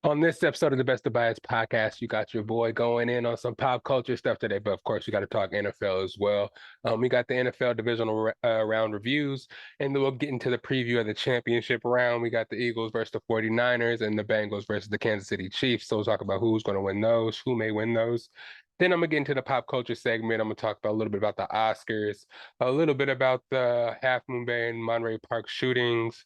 On this episode of the Best of Bias podcast, you got your boy going in on some pop culture stuff today, but of course, we got to talk NFL as well. We got the NFL divisional round reviews, and then we'll get into the preview of the championship round. We got the Eagles versus the 49ers and the Bengals versus the Kansas City Chiefs. So we'll talk about who's going to win those, who may win those. Then I'm going to get into the pop culture segment. I'm going to talk about a little bit about the Oscars, a little bit about the Half Moon Bay and Monterey Park shootings,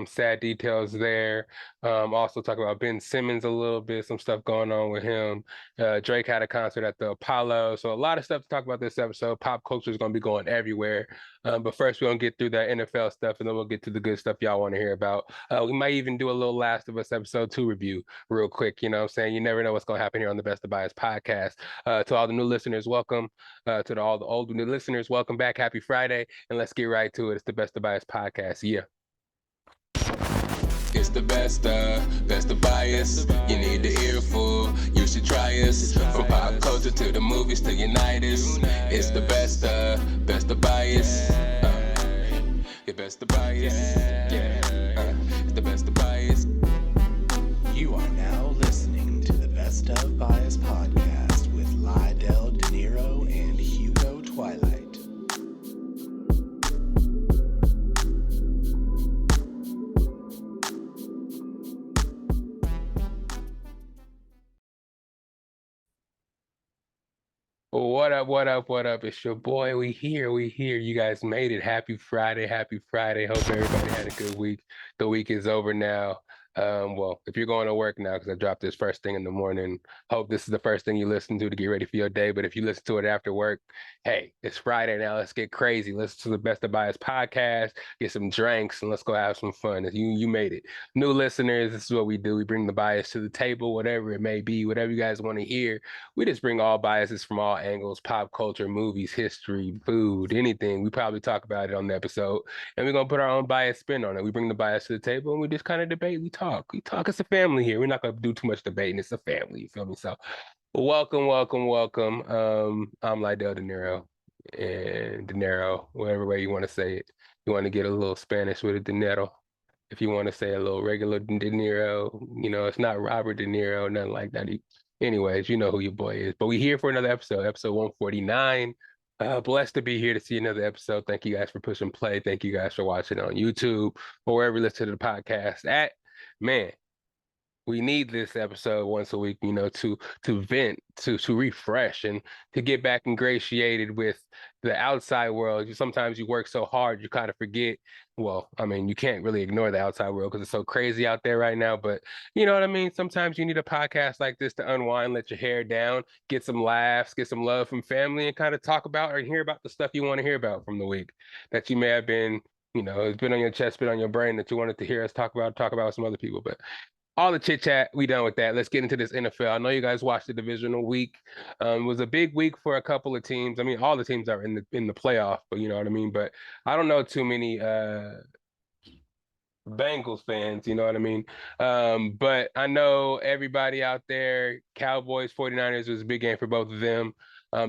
sad details there. Also talk about Ben Simmons a little bit, some stuff going on with him. Drake had a concert at the Apollo. So a lot of stuff to talk about this episode. Pop culture is going to be going everywhere. But first, we're going to get through that NFL stuff, and then we'll get to the good stuff y'all want to hear about. We might even do a little Last of Us episode 2 review real quick. You know what I'm saying? You never know what's going to happen here on the Best of Bias podcast. To all the new listeners, welcome. All the old new listeners, welcome back. Happy Friday. And let's get right to it. It's the Best of Bias podcast. Yeah. It's the best of bias. You need the earful, you should try us. From pop culture to the movies to Unitas. It's the best of bias. The best of bias. Yeah, it's the best of bias. You are now listening to the Best of Bias podcast with Lydell Dinero and Hugo Twilight. What up, what up, what up? It's your boy. We here. You guys made it. Happy Friday. Hope everybody had a good week. The week is over now. Well, if you're going to work now, because I dropped this first thing in the morning, hope this is the first thing you listen to get ready for your day. But if you listen to it after work, hey, it's Friday now. Let's get crazy. Listen to the Best of Bias podcast, get some drinks, and let's go have some fun. You made it. New listeners, this is what we do. We bring the bias to the table, whatever it may be, whatever you guys want to hear. We just bring all biases from all angles, pop culture, movies, history, food, anything. We probably talk about it on the episode, and we're going to put our own bias spin on it. We bring the bias to the table, and we just kind of debate. We talk. It's a family here. We're not going to do too much debating. It's a family. You feel me? So welcome. I'm Lydell Dinero, and Dinero, whatever way you want to say it. You want to get a little Spanish with it, Dinero. If you want to say a little regular De Niro, it's not Robert De Niro, nothing like that. Anyways, you know who your boy is. But we here for another episode 149. Blessed to be here to see another episode. Thank you guys for pushing play. Thank you guys for watching on YouTube or wherever you listen to the podcast at. Man, we need this episode once a week, to vent, to refresh, and to get back ingratiated with the outside world. Sometimes you work so hard, you kind of forget. Well, I mean, you can't really ignore the outside world because it's so crazy out there right now. But you know what I mean? Sometimes you need a podcast like this to unwind, let your hair down, get some laughs, get some love from family, and kind of talk about or hear about the stuff you want to hear about from the week that you may have been, it's been on your chest, been on your brain that you wanted to hear us talk about with some other people. But all the chit chat, we done with that. Let's get into this NFL. I know you guys watched the divisional week. It was a big week for a couple of teams. I mean, all the teams are in the playoff, but you know what I mean. But I don't know too many Bengals fans, you know what I mean? But I know everybody out there, Cowboys, 49ers was a big game for both of them.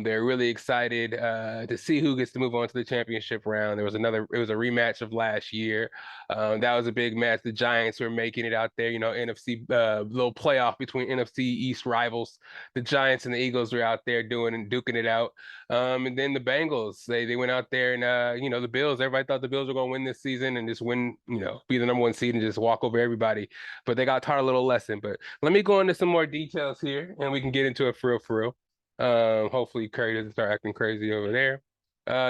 They're really excited to see who gets to move on to the championship round. It was a rematch of last year. That was a big match. The Giants were making it out there, NFC, little playoff between NFC East rivals. The Giants and the Eagles were out there duking it out. And then the Bengals, they went out there and, the Bills, everybody thought the Bills were going to win this season and just win, be the number one seed and just walk over everybody. But they got taught a little lesson. But let me go into some more details here and we can get into it for real. Hopefully Curry doesn't start acting crazy over there.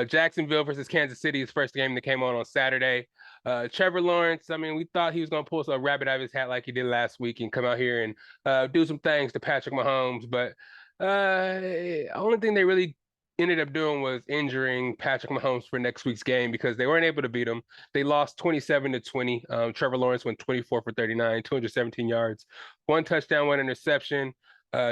Jacksonville versus Kansas City, his first game that came on Saturday. Trevor Lawrence, I mean, we thought he was going to pull a rabbit out of his hat like he did last week and come out here and do some things to Patrick Mahomes. But only thing they really ended up doing was injuring Patrick Mahomes for next week's game because they weren't able to beat him. They lost 27-20. Trevor Lawrence went 24 for 39, 217 yards, 1 touchdown, 1 interception.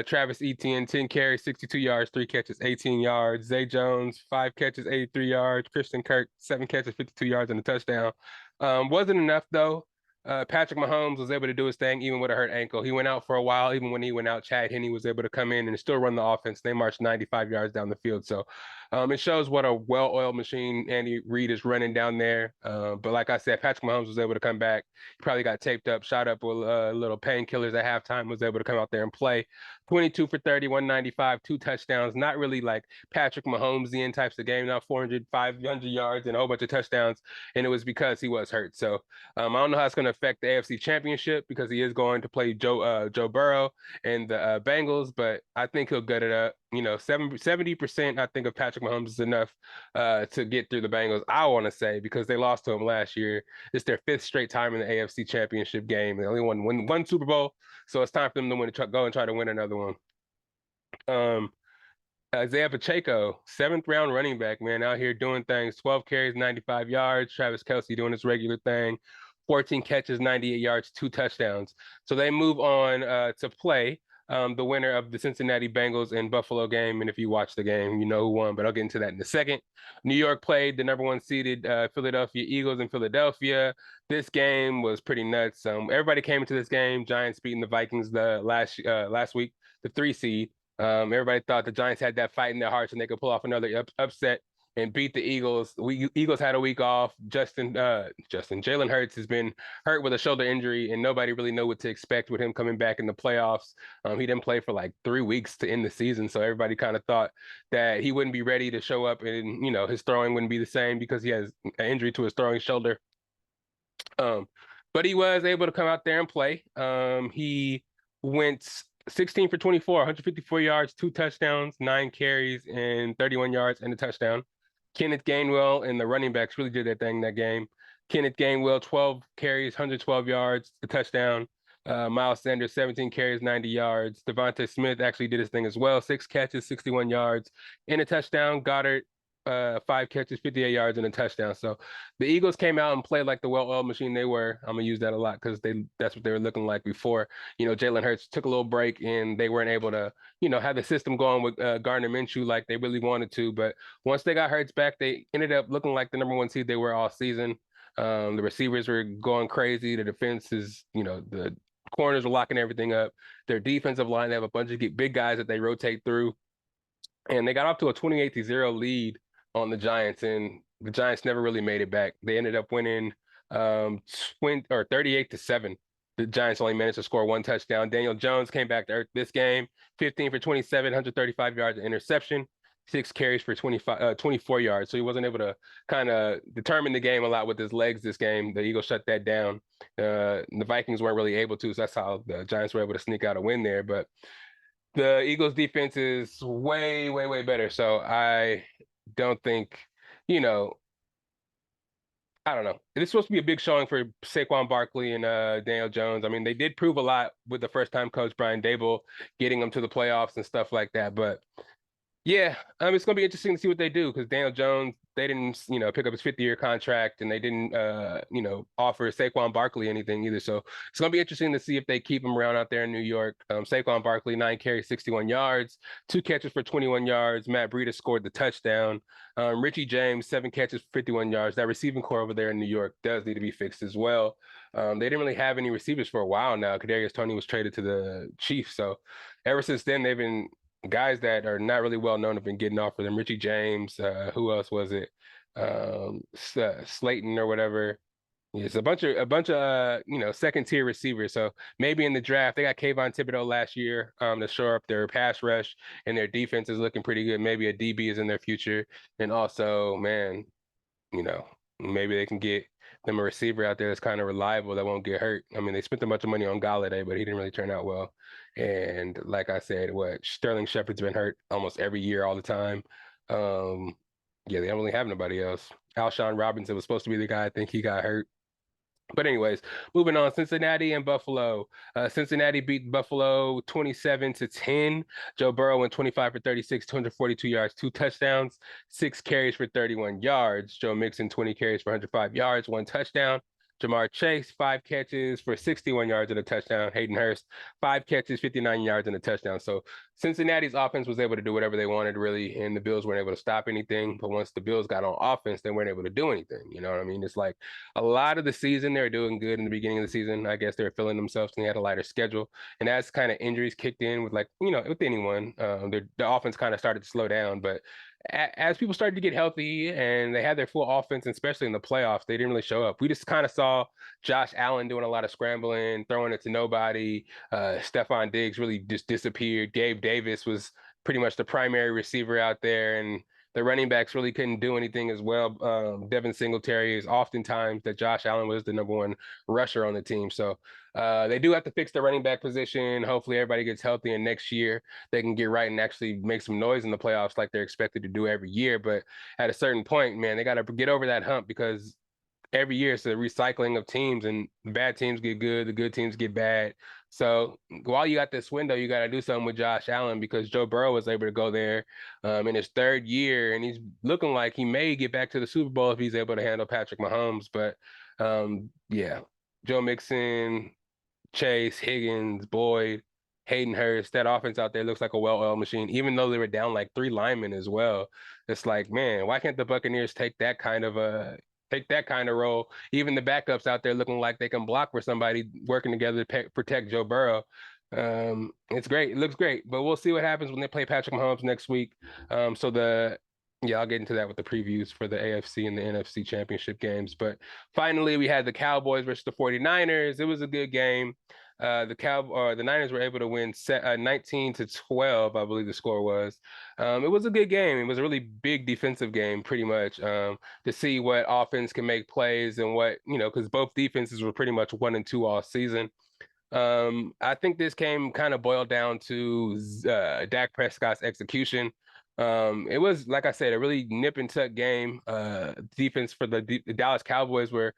Travis Etienne, 10 carries, 62 yards, 3 catches, 18 yards. Zay Jones, 5 catches, 83 yards. Christian Kirk, 7 catches, 52 yards and a touchdown. Wasn't enough though. Patrick Mahomes was able to do his thing even with a hurt ankle. He went out for a while. Even when he went out, Chad Henne was able to come in and still run the offense. They marched 95 yards down the field. So it shows what a well-oiled machine Andy Reid is running down there. But like I said, Patrick Mahomes was able to come back. He probably got taped up, shot up with little painkillers at halftime, was able to come out there and play. 22 for 30, 195, 2 touchdowns. Not really like Patrick Mahomesian types of game, not 400, 500 yards and a whole bunch of touchdowns. And it was because he was hurt. So I don't know how it's going to affect the AFC Championship because he is going to play Joe Burrow and the Bengals, but I think he'll gut it up. 70% I think of Patrick Mahomes is enough to get through the Bengals, I want to say, because they lost to him last year. It's their 5th straight time in the AFC Championship game. They only won one Super Bowl, so it's time for them to go and try to win another one. Isaiah Pacheco, 7th-round running back, man, out here doing things. 12 carries, 95 yards. Travis Kelce doing his regular thing. 14 catches, 98 yards, 2 touchdowns. So they move on to play the winner of the Cincinnati Bengals and Buffalo game. And if you watch the game, you know who won, but I'll get into that in a second. New York played the number 1 seeded Philadelphia Eagles in Philadelphia. This game was pretty nuts. Everybody came into this game. Giants beating the Vikings the last week, the 3 seed. Everybody thought the Giants had that fight in their hearts and they could pull off another upset and beat the Eagles. Eagles had a week off. Jalen Hurts has been hurt with a shoulder injury, and nobody really knew what to expect with him coming back in the playoffs. He didn't play for like 3 weeks to end the season, so everybody kind of thought that he wouldn't be ready to show up, and his throwing wouldn't be the same because he has an injury to his throwing shoulder. But he was able to come out there and play. He went 16 for 24, 154 yards, 2 touchdowns, 9 carries, and 31 yards and a touchdown. Kenneth Gainwell and the running backs really did their thing in that game. Kenneth Gainwell, 12 carries, 112 yards, a touchdown. Miles Sanders, 17 carries, 90 yards. Devontae Smith actually did his thing as well. 6 catches, 61 yards, and a touchdown. Goddard, 5 catches, 58 yards, and a touchdown. So the Eagles came out and played like the well-oiled machine they were. I'm gonna use that a lot because that's what they were looking like before. Jalen Hurts took a little break and they weren't able to, have the system going with Gardner Minshew like they really wanted to. But once they got Hurts back, they ended up looking like the number 1 seed they were all season. The receivers were going crazy. The defense is, the corners were locking everything up. Their defensive line, they have a bunch of big guys that they rotate through. And they got off to a 28-0 lead on the Giants, and the Giants never really made it back. They ended up winning 38-7. The Giants only managed to score 1 touchdown. Daniel Jones came back to earth this game, 15 for 27, 135 yards, an interception, 6 carries for 24 yards. So he wasn't able to kind of determine the game a lot with his legs this game. The Eagles shut that down. The Vikings weren't really able to, so that's how the Giants were able to sneak out a win there. But the Eagles defense is way, way, way better. So I don't think, I don't know. It's supposed to be a big showing for Saquon Barkley and Daniel Jones. I mean, they did prove a lot with the first-time coach Brian Daboll getting them to the playoffs and stuff like that. But yeah, it's going to be interesting to see what they do because Daniel Jones, they didn't, pick up his 50-year contract and they didn't, offer Saquon Barkley anything either. So it's going to be interesting to see if they keep him around out there in New York. Saquon Barkley, 9 carries, 61 yards, 2 catches for 21 yards. Matt Breida scored the touchdown. Richie James, 7 catches, 51 yards. That receiving core over there in New York does need to be fixed as well. They didn't really have any receivers for a while now. Kadarius Toney was traded to the Chiefs. So ever since then, they've been guys that are not really well known have been getting off for them. Richie James, who else was it? Slayton or whatever. It's a bunch of second tier receivers. So maybe in the draft they got Kayvon Thibodeau last year to shore up their pass rush, and their defense is looking pretty good. Maybe a DB is in their future, and also, man, maybe they can get them a receiver out there that's kind of reliable that won't get hurt. I mean, they spent a bunch of money on Galladay, but he didn't really turn out well. And like I said, Sterling Shepard's been hurt almost every year, all the time. Yeah, they don't really have nobody else. Alshon Robinson was supposed to be the guy. I think he got hurt. But anyways, moving on, Cincinnati and Buffalo. Cincinnati beat Buffalo 27-10. Joe Burrow went 25 for 36, 242 yards, 2 touchdowns, 6 carries for 31 yards. Joe Mixon, 20 carries for 105 yards, 1 touchdown. Jamar Chase, 5 catches for 61 yards and a touchdown. Hayden Hurst, 5 catches, 59 yards and a touchdown. So Cincinnati's offense was able to do whatever they wanted, really, and the Bills weren't able to stop anything. But once the Bills got on offense, they weren't able to do anything. You know what I mean? It's like a lot of the season they were doing good in the beginning of the season. I guess they were feeling themselves and they had a lighter schedule. And as kind of injuries kicked in with, like, with anyone, the offense kind of started to slow down. But as people started to get healthy and they had their full offense, especially in the playoffs, they didn't really show up. We just kind of saw Josh Allen doing a lot of scrambling, throwing it to nobody. Stephon Diggs really just disappeared. Gabe Davis was pretty much the primary receiver out there, and the running backs really couldn't do anything as well. Devin Singletary is oftentimes that Josh Allen was the number one rusher on the team. So they do have to fix the running back position. Hopefully everybody gets healthy, and next year they can get right and actually make some noise in the playoffs like they're expected to do every year. But at a certain point, man, they got to get over that hump, because every year it's a recycling of teams, and bad teams get good, the good teams get bad. So while you got this window, you got to do something with Josh Allen, because Joe Burrow was able to go there in his third year, and he's looking like he may get back to the Super Bowl if he's able to handle Patrick Mahomes. But yeah, Joe Mixon, Chase, Higgins, Boyd, Hayden Hurst, that offense out there looks like a well-oiled machine, even though they were down like 3 linemen as well. It's like, man, why can't the Buccaneers take that kind of role? Even the backups out there looking like they can block for somebody, working together to protect Joe Burrow. It's great. It looks great, but we'll see what happens when they play Patrick Mahomes next week. Yeah, I'll get into that with the previews for the AFC and the NFC championship games. But finally, we had the Cowboys versus the 49ers. It was a good game. The Niners were able to win 19-12, I believe the score was. It was a good game. It was a really big defensive game, pretty much, to see what offense can make plays and what, because both defenses were pretty much 1-2 all season. I think this game kind of boiled down to Dak Prescott's execution. It was, like I said, a really nip and tuck game. Defense for the Dallas Cowboys were,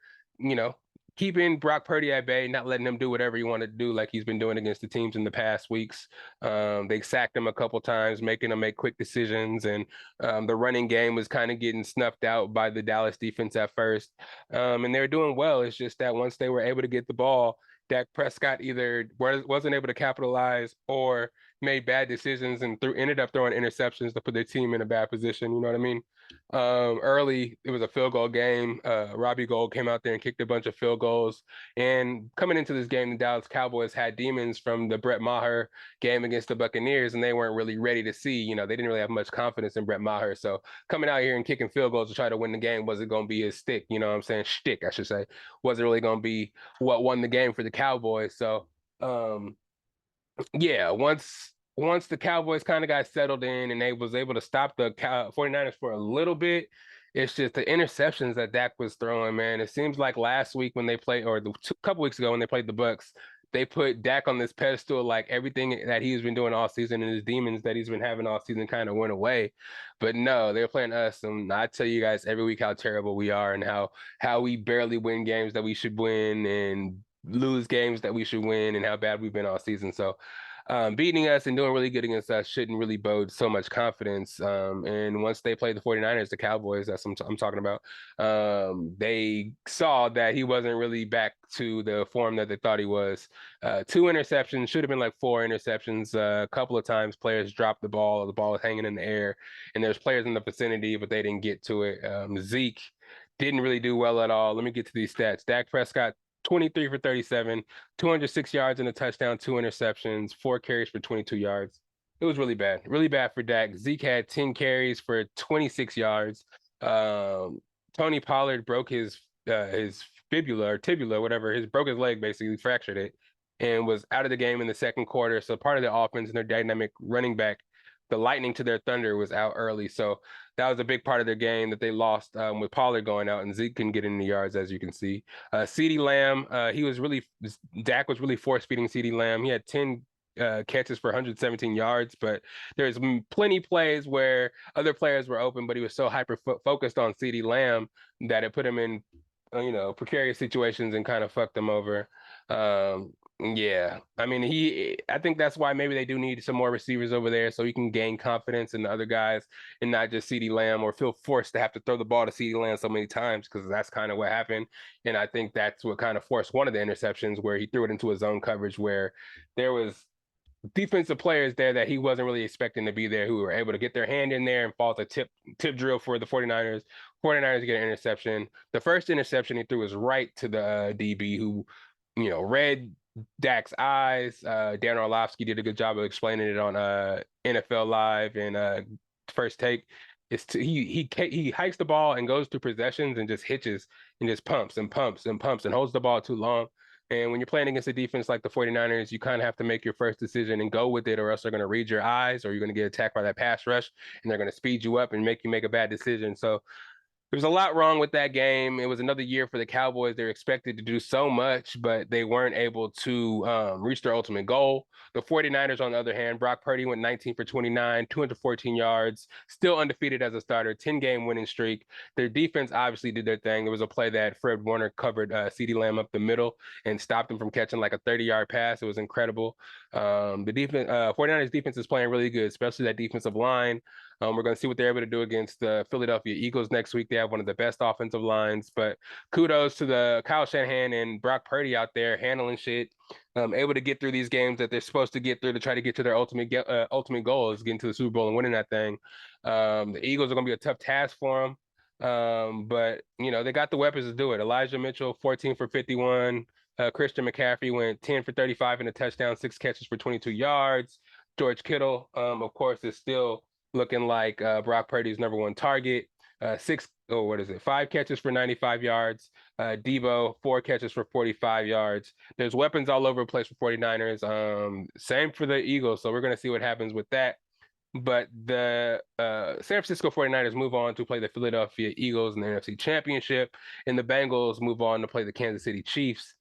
keeping Brock Purdy at bay, not letting him do whatever he wanted to do, like he's been doing against the teams in the past weeks. They sacked him a couple times, making him make quick decisions, and the running game was kind of getting snuffed out by the Dallas defense at first. And they were doing well. It's just that once they were able to get the ball, Dak Prescott either wasn't able to capitalize or made bad decisions and ended up throwing interceptions to put their team in a bad position. You know what I mean? Early, it was a field goal game. Robbie Gould came out there and kicked a bunch of field goals. And coming into this game, the Dallas Cowboys had demons from the Brett Maher game against the Buccaneers, and they weren't really ready to see. They didn't really have much confidence in Brett Maher. So coming out here and kicking field goals to try to win the game wasn't going to be his stick. You know what I'm saying? Shtick, I should say. Wasn't really going to be what won the game for the Cowboys. So, yeah, once the Cowboys kind of got settled in and they was able to stop the 49ers for a little bit, it's just the interceptions that Dak was throwing, man. It seems like last week when they played, or couple weeks ago when they played the Bucs, they put Dak on this pedestal, like everything that he's been doing all season and his demons that he's been having all season kind of went away. But no, they're playing us, and I tell you guys every week how terrible we are and how we barely win games that we should win and lose games that we should win, and how bad we've been all season. So beating us and doing really good against us shouldn't really bode so much confidence. And once they played the 49ers, the Cowboys, that's what I'm talking about, they saw that he wasn't really back to the form that they thought he was. 2 interceptions, should have been like 4 interceptions. A couple of times players dropped the ball was hanging in the air, and there's players in the vicinity, but they didn't get to it. Zeke didn't really do well at all. Let me get to these stats. Dak Prescott, 23 for 37, 206 yards and a touchdown, 2 interceptions, 4 carries for 22 yards. It was really bad for Dak. Zeke had 10 carries for 26 yards. Tony Pollard broke his fibula or tibula, whatever. Broke his leg, basically fractured it, and was out of the game in the second quarter. So part of the offense and their dynamic running back, the lightning to their thunder, was out early. So that was a big part of their game that they lost with Pollard going out, and Zeke couldn't get in the yards, as you can see. CeeDee Lamb, Dak was really force-feeding CeeDee Lamb. He had 10 catches for 117 yards, but there's plenty plays where other players were open, but he was so hyper-focused on CeeDee Lamb that it put him in, precarious situations and kind of fucked him over. Yeah, I mean, I think that's why maybe they do need some more receivers over there so he can gain confidence in the other guys and not just CeeDee Lamb or feel forced to have to throw the ball to CeeDee Lamb so many times because that's kind of what happened. And I think that's what kind of forced one of the interceptions where he threw it into his zone coverage where there was defensive players there that he wasn't really expecting to be there who were able to get their hand in there and fall to tip drill for the 49ers. 49ers get an interception. The first interception he threw was right to the DB who, read Dak's eyes. Dan Orlovsky did a good job of explaining it on NFL Live and First Take. He hikes the ball and goes through possessions and just hitches and just pumps and pumps and pumps and holds the ball too long. And when you're playing against a defense like the 49ers, you kind of have to make your first decision and go with it, or else they're going to read your eyes, or you're going to get attacked by that pass rush, and they're going to speed you up and make you make a bad decision. So there's a lot wrong with that game. It was another year for the Cowboys. They're expected to do so much, but they weren't able to reach their ultimate goal. The 49ers, on the other hand, Brock Purdy went 19 for 29, 214 yards, still undefeated as a starter, 10-game winning streak. Their defense obviously did their thing. There was a play that Fred Warner covered CeeDee Lamb up the middle and stopped him from catching like a 30-yard pass. It was incredible. The 49ers defense is playing really good, especially that defensive line. We're going to see what they're able to do against the Philadelphia Eagles next week. They have one of the best offensive lines, but kudos to the Kyle Shanahan and Brock Purdy out there handling shit, able to get through these games that they're supposed to get through to try to get to their ultimate goal is getting to the Super Bowl and winning that thing. The Eagles are going to be a tough task for them. But they got the weapons to do it. Elijah Mitchell, 14 for 51. Christian McCaffrey went 10 for 35 in a touchdown, 6 catches for 22 yards. George Kittle, of course, is still looking like Brock Purdy's number one target. 5 catches for 95 yards. Debo, 4 catches for 45 yards. There's weapons all over the place for 49ers. Same for the Eagles. So we're going to see what happens with that. But the San Francisco 49ers move on to play the Philadelphia Eagles in the NFC Championship, and the Bengals move on to play the Kansas City Chiefs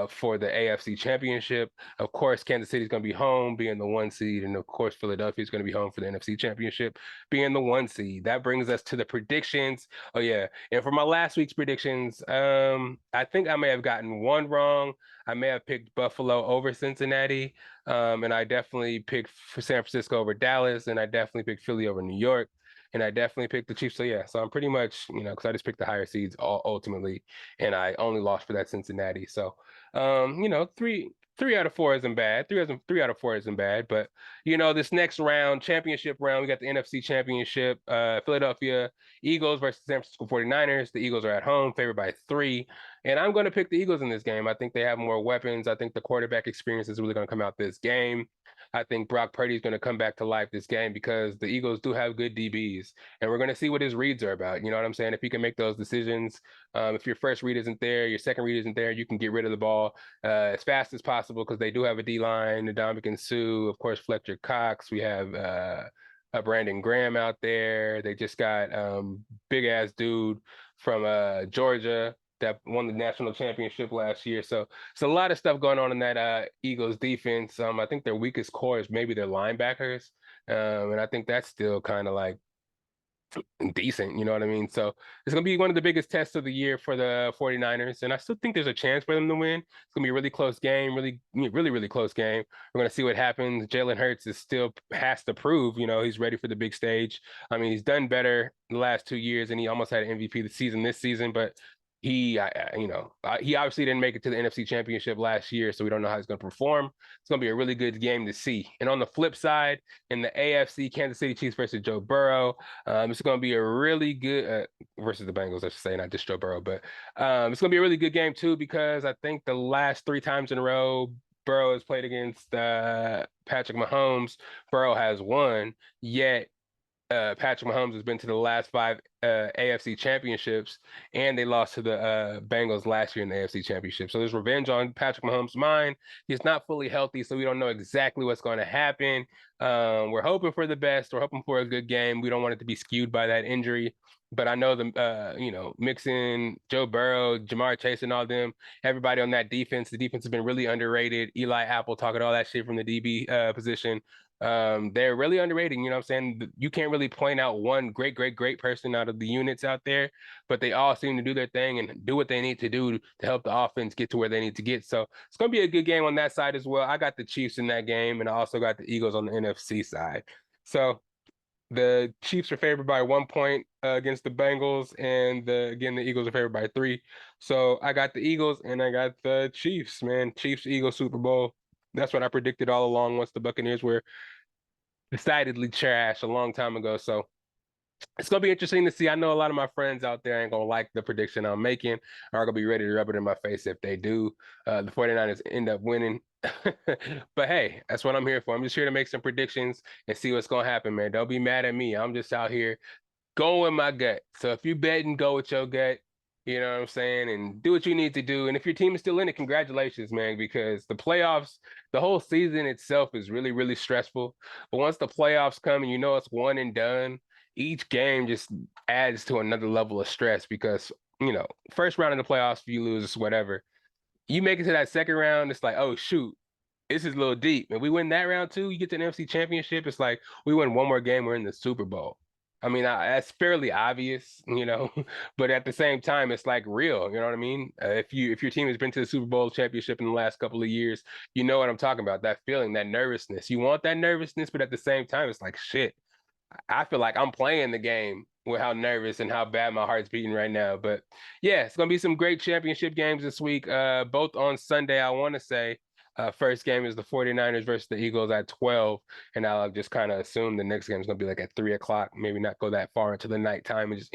for the AFC Championship. Of course, Kansas City is going to be home, being the 1 seed, and of course, Philadelphia is going to be home for the NFC Championship, being the 1 seed. That brings us to the predictions. Oh yeah, and for my last week's predictions, I think I may have gotten one wrong. I may have picked Buffalo over Cincinnati, and I definitely picked for San Francisco over Dallas, and I definitely picked Philly over New York. And I definitely picked the Chiefs. So yeah, so I'm pretty much, because I just picked the higher seeds ultimately, and I only lost for that Cincinnati. So, three out of four isn't bad. Three out of four isn't bad. But this next round, championship round, we got the NFC Championship. Philadelphia Eagles versus San Francisco 49ers. The Eagles are at home, favored by 3. And I'm going to pick the Eagles in this game. I think they have more weapons. I think the quarterback experience is really going to come out this game. I think Brock Purdy is going to come back to life this game because the Eagles do have good DBs, and we're going to see what his reads are about. You know what I'm saying? If he can make those decisions, if your first read isn't there, your second read isn't there, you can get rid of the ball as fast as possible because they do have a D line, Ndamukong Suh, of course, Fletcher Cox. We have a Brandon Graham out there. They just got big ass dude from Georgia that won the national championship last year. So it's a lot of stuff going on in that Eagles defense. I think their weakest core is maybe their linebackers. And I think that's still kind of like decent, you know what I mean? So it's going to be one of the biggest tests of the year for the 49ers. And I still think there's a chance for them to win. It's going to be a really close game, really close game. We're going to see what happens. Jalen Hurts has to prove, he's ready for the big stage. I mean, he's done better the last 2 years and he almost had an MVP this season, but he obviously didn't make it to the NFC Championship last year, so we don't know how he's going to perform. It's going to be a really good game to see. And on the flip side, in the AFC, Kansas City Chiefs versus Joe Burrow, it's going to be a really good versus the Bengals, I should say, not just Joe Burrow, but it's going to be a really good game too because I think the last 3 times in a row Burrow has played against Patrick Mahomes, Burrow has won, yet Patrick Mahomes has been to the last 5 AFC championships, and they lost to the Bengals last year in the AFC championship. So there's revenge on Patrick Mahomes' mind. He's not fully healthy, so we don't know exactly what's going to happen. We're hoping for the best. We're hoping for a good game. We don't want it to be skewed by that injury. But I know Mixon, Joe Burrow, Jamar Chase, and all them, everybody on that defense. The defense has been really underrated. Eli Apple talking all that shit from the DB position. They're really underrated. You know what I'm saying? You can't really point out one great person out of the units out there, but they all seem to do their thing and do what they need to do to help the offense get to where they need to get. So it's going to be a good game on that side as well. I got the Chiefs in that game, and I also got the Eagles on the NFC side. So the Chiefs are favored by 1 point against the Bengals, and the Eagles are favored by 3. So I got the Eagles and I got the Chiefs, man. Chiefs Eagles Super Bowl. That's what I predicted all along once the Buccaneers were decidedly trash a long time ago. So it's gonna be interesting to see. I know a lot of my friends out there ain't gonna like the prediction I'm making, are gonna be ready to rub it in my face if they do. The 49ers end up winning. But hey, that's what I'm here for. I'm just here to make some predictions and see what's gonna happen, man. Don't be mad at me. I'm just out here going with my gut. So if you bet and go with your gut, you know what I'm saying, and do what you need to do. And if your team is still in it, congratulations, man, because the playoffs, the whole season itself is really, really stressful. But once the playoffs come and you know it's one and done, each game just adds to another level of stress because, first round of the playoffs, if you lose, whatever. You make it to that second round, it's like, oh, shoot, this is a little deep. And we win that round too, you get to the NFC Championship, it's like we win one more game, we're in the Super Bowl. I mean, that's fairly obvious, but at the same time, it's like real. You know what I mean? If your team has been to the Super Bowl championship in the last couple of years, you know what I'm talking about. That feeling, that nervousness. You want that nervousness, but at the same time, it's like shit. I feel like I'm playing the game with how nervous and how bad my heart's beating right now. But yeah, it's gonna be some great championship games this week. Both on Sunday, I want to say. First game is the 49ers versus the Eagles at 12. And I'll just kind of assume the next game is going to be like at 3 o'clock, maybe not go that far into the nighttime and just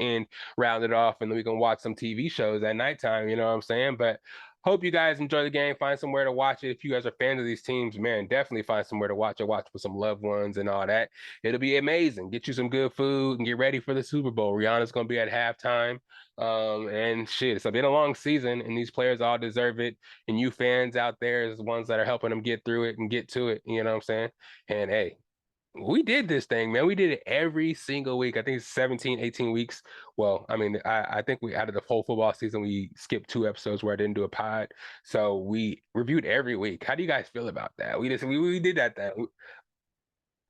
round it off. And then we can watch some TV shows at nighttime. You know what I'm saying? But hope you guys enjoy the game. Find somewhere to watch it. If you guys are fans of these teams, man, definitely find somewhere to watch it. Watch with some loved ones and all that. It'll be amazing. Get you some good food and get ready for the Super Bowl. Rihanna's going to be at halftime. And shit, it's been a long season, and these players all deserve it. And you fans out there is the ones that are helping them get through it and get to it. You know what I'm saying? And hey, we did this thing, man. We did it every single week. I think it's 17, 18 weeks. Well, I mean, I think we out of the whole football season, we skipped 2 episodes where I didn't do a pod. So we reviewed every week. How do you guys feel about that? We did that thing.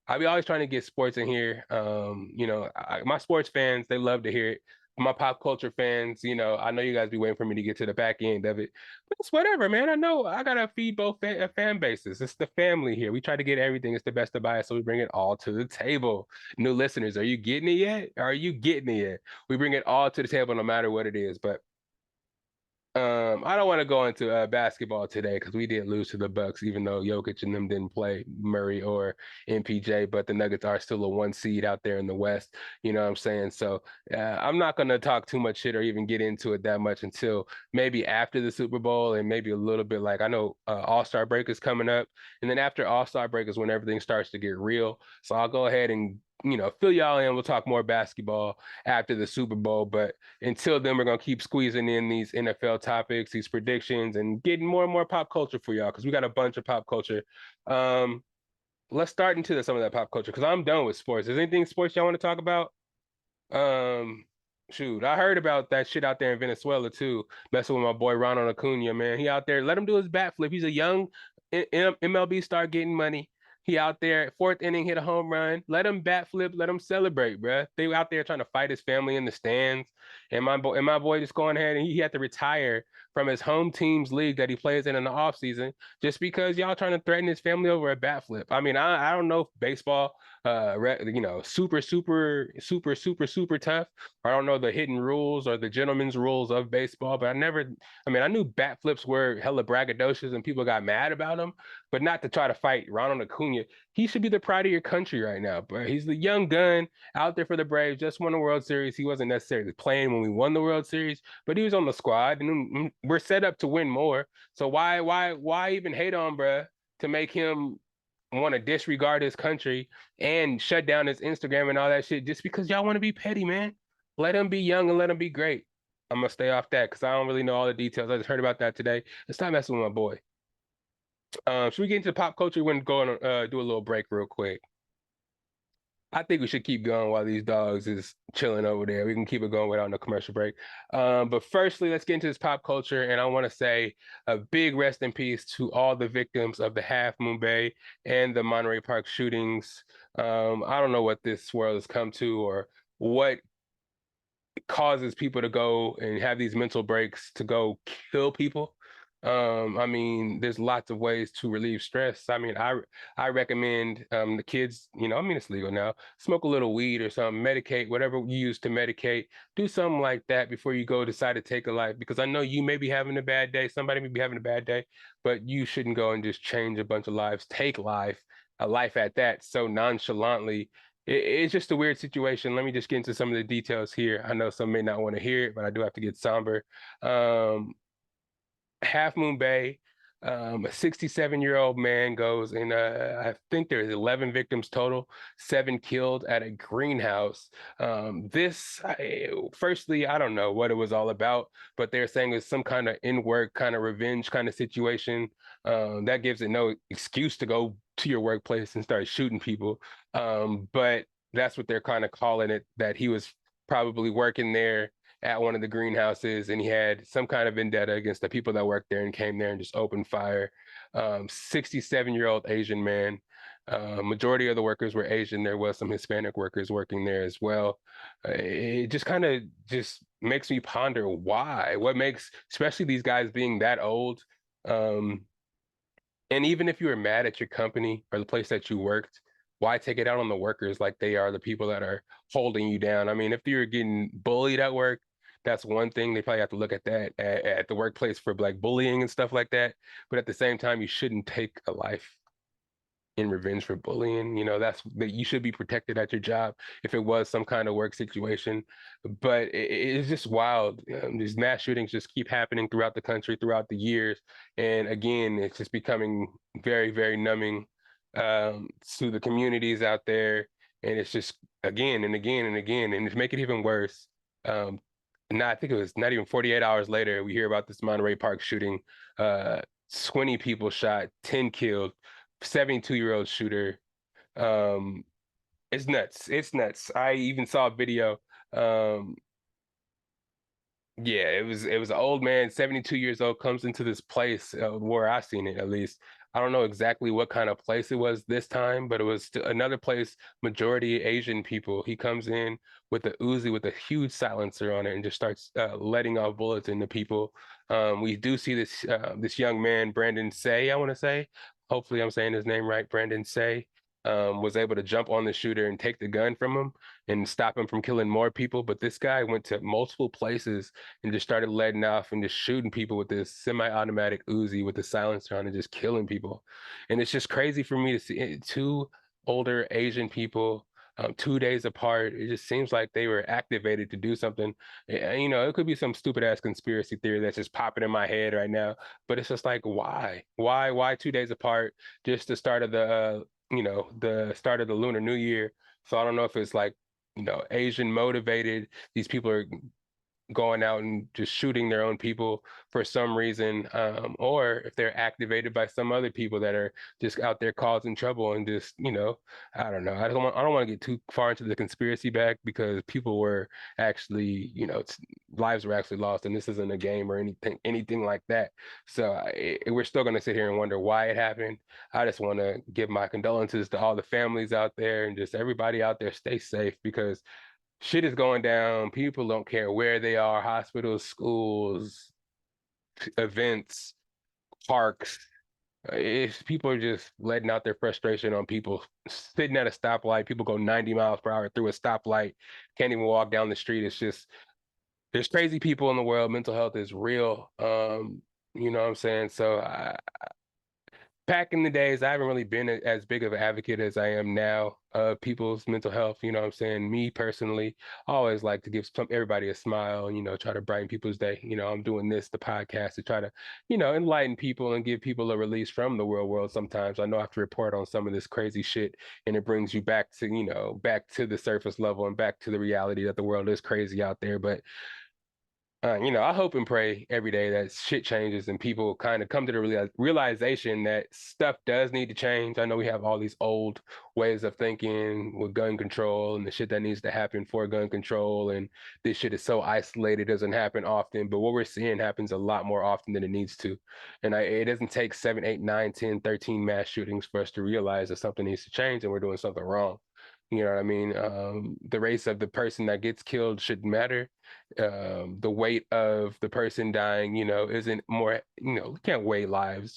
I be always trying to get sports in here. My sports fans, they love to hear it. My pop culture fans, I know you guys be waiting for me to get to the back end of it. But it's whatever, man. I know I gotta feed both fan bases. It's the family here. We try to get everything. It's the best of bias, so we bring it all to the table. New listeners, are you getting it yet? Are you getting it yet? We bring it all to the table, no matter what it is. But I don't want to go into basketball today because we did lose to the Bucks, even though Jokic and them didn't play Murray or MPJ. But the Nuggets are still a 1 seed out there in the West. You know what I'm saying? So I'm not going to talk too much shit or even get into it that much until maybe after the Super Bowl and maybe a little bit like I know All-Star break is coming up, and then after All-Star break is when everything starts to get real. So I'll go ahead and fill y'all in. We'll talk more basketball after the Super Bowl, but until then, we're gonna keep squeezing in these NFL topics, these predictions, and getting more and more pop culture for y'all because we got a bunch of pop culture. Let's start into some of that pop culture because I'm done with sports. Is anything sports y'all want to talk about? Shoot, I heard about that shit out there in Venezuela too, messing with my boy Ronald Acuna, man. He out there, let him do his bat flip. He's a young MLB star getting money. He out there, 4th inning, hit a home run. Let him bat flip. Let him celebrate, bruh. They out there trying to fight his family in the stands. And my boy just going ahead and he had to retire from his home team's league that he plays in the offseason just because y'all trying to threaten his family over a bat flip. I mean, I don't know if baseball, super tough. I don't know the hidden rules or the gentleman's rules of baseball, but I knew bat flips were hella braggadocious and people got mad about them, but not to try to fight Ronald Acuna. He should be the pride of your country right now, bro. He's the young gun out there for the Braves, just won the World Series. He wasn't necessarily playing when we won the World Series, but he was on the squad, and we're set up to win more. So why even hate on, bro, to make him want to disregard his country and shut down his Instagram and all that shit just because y'all want to be petty, man? Let him be young and let him be great. I'm gonna stay off that because I don't really know all the details. I just heard about that today. Let's not messing with my boy. Should we get into pop culture? We're going to go and do a little break real quick. I think we should keep going while these dogs is chilling over there. We can keep it going without no commercial break. But firstly, let's get into this pop culture, and I want to say a big rest in peace to all the victims of the Half Moon Bay and the Monterey Park shootings. I don't know what this world has come to or what causes people to go and have these mental breaks to go kill people. I mean, there's lots of ways to relieve stress. I mean, I recommend the kids, I mean, it's legal now. Smoke a little weed or something, medicate, whatever you use to medicate. Do something like that before you go decide to take a life. Because I know you may be having a bad day, somebody may be having a bad day, but you shouldn't go and just change a bunch of lives, take life, a life at that, so nonchalantly. It's just a weird situation. Let me just get into some of the details here. I know some may not want to hear it, but I do have to get somber. Um, Half Moon Bay, a 67-year-old man goes and I think there's 11 victims total, 7 killed at a greenhouse. Firstly, I don't know what it was all about, but they're saying it's some kind of in-work kind of revenge kind of situation. That gives it no excuse to go to your workplace and start shooting people. But that's what they're kind of calling it, that he was probably working there at one of the greenhouses and he had some kind of vendetta against the people that worked there and came there and just opened fire. 67-year-old Asian man. Majority of the workers were Asian. There was some Hispanic workers working there as well. It just kind of just makes me ponder why. What makes, especially these guys being that old, um, and even if you were mad at your company or the place that you worked, why take it out on the workers like they are the people that are holding you down? I mean, if you're getting bullied at work, that's one thing. They probably have to look at that at the workplace for like bullying and stuff like that. But at the same time, you shouldn't take a life in revenge for bullying. That's that you should be protected at your job if it was some kind of work situation. But it's just wild. These mass shootings just keep happening throughout the country, throughout the years. And again, it's just becoming very, very numbing to the communities out there. And it's just again and again and again. And to make it even worse, um, I think it was not even 48 hours later, we hear about this Monterey Park shooting. Uh, 20 people shot, 10 killed. 72-year-old shooter. Um, it's nuts. It's nuts. I even saw a video. Um, yeah, it was an old man, 72 years old, comes into this place where I seen it at least. I don't know exactly what kind of place it was this time, but it was another place, majority Asian people. He comes in with a Uzi with a huge silencer on it and just starts letting off bullets into people. We do see this young man, Brandon Say, I want to say. Hopefully, I'm saying his name right. Brandon Say was able to jump on the shooter and take the gun from him and stop him from killing more people. But this guy went to multiple places and just started letting off and just shooting people with this semi-automatic Uzi with the silencer on and just killing people. And it's just crazy for me to see two older Asian people 2 days apart. It just seems like they were activated to do something. It could be some stupid ass conspiracy theory that's just popping in my head right now. But it's just like, why? Why 2 days apart? Just the start of the start of the Lunar New Year. So I don't know if it's like, Asian motivated. These people are going out and just shooting their own people for some reason, or if they're activated by some other people that are just out there causing trouble and just, I don't know. I don't want to get too far into the conspiracy bag because people were actually, lives were actually lost, and this isn't a game or anything like that. So we're still going to sit here and wonder why it happened. I just want to give my condolences to all the families out there and just everybody out there. Stay safe because shit is going down. People don't care where they are, hospitals, schools, events, parks. If people are just letting out their frustration on people sitting at a stoplight, people go 90 miles per hour through a stoplight, can't even walk down the street. It's just, there's crazy people in the world. Mental health is real. You know what I'm saying? So back in the days, I haven't really been as big of an advocate as I am now of people's mental health. You know what I'm saying? Me personally, I always like to give everybody a smile and, try to brighten people's day. I'm doing the podcast to try to, enlighten people and give people a release from the real world sometimes. I know I have to report on some of this crazy shit and it brings you back to, back to the surface level and back to the reality that the world is crazy out there. But I hope and pray every day that shit changes and people kind of come to the realization that stuff does need to change. I know we have all these old ways of thinking with gun control and the shit that needs to happen for gun control, and this shit is so isolated, doesn't happen often. But what we're seeing happens a lot more often than it needs to. And it doesn't take 7, 8, 9, 10, 13 mass shootings for us to realize that something needs to change and we're doing something wrong. You know what I mean? The race of the person that gets killed shouldn't matter. The weight of the person dying, isn't more, we can't weigh lives,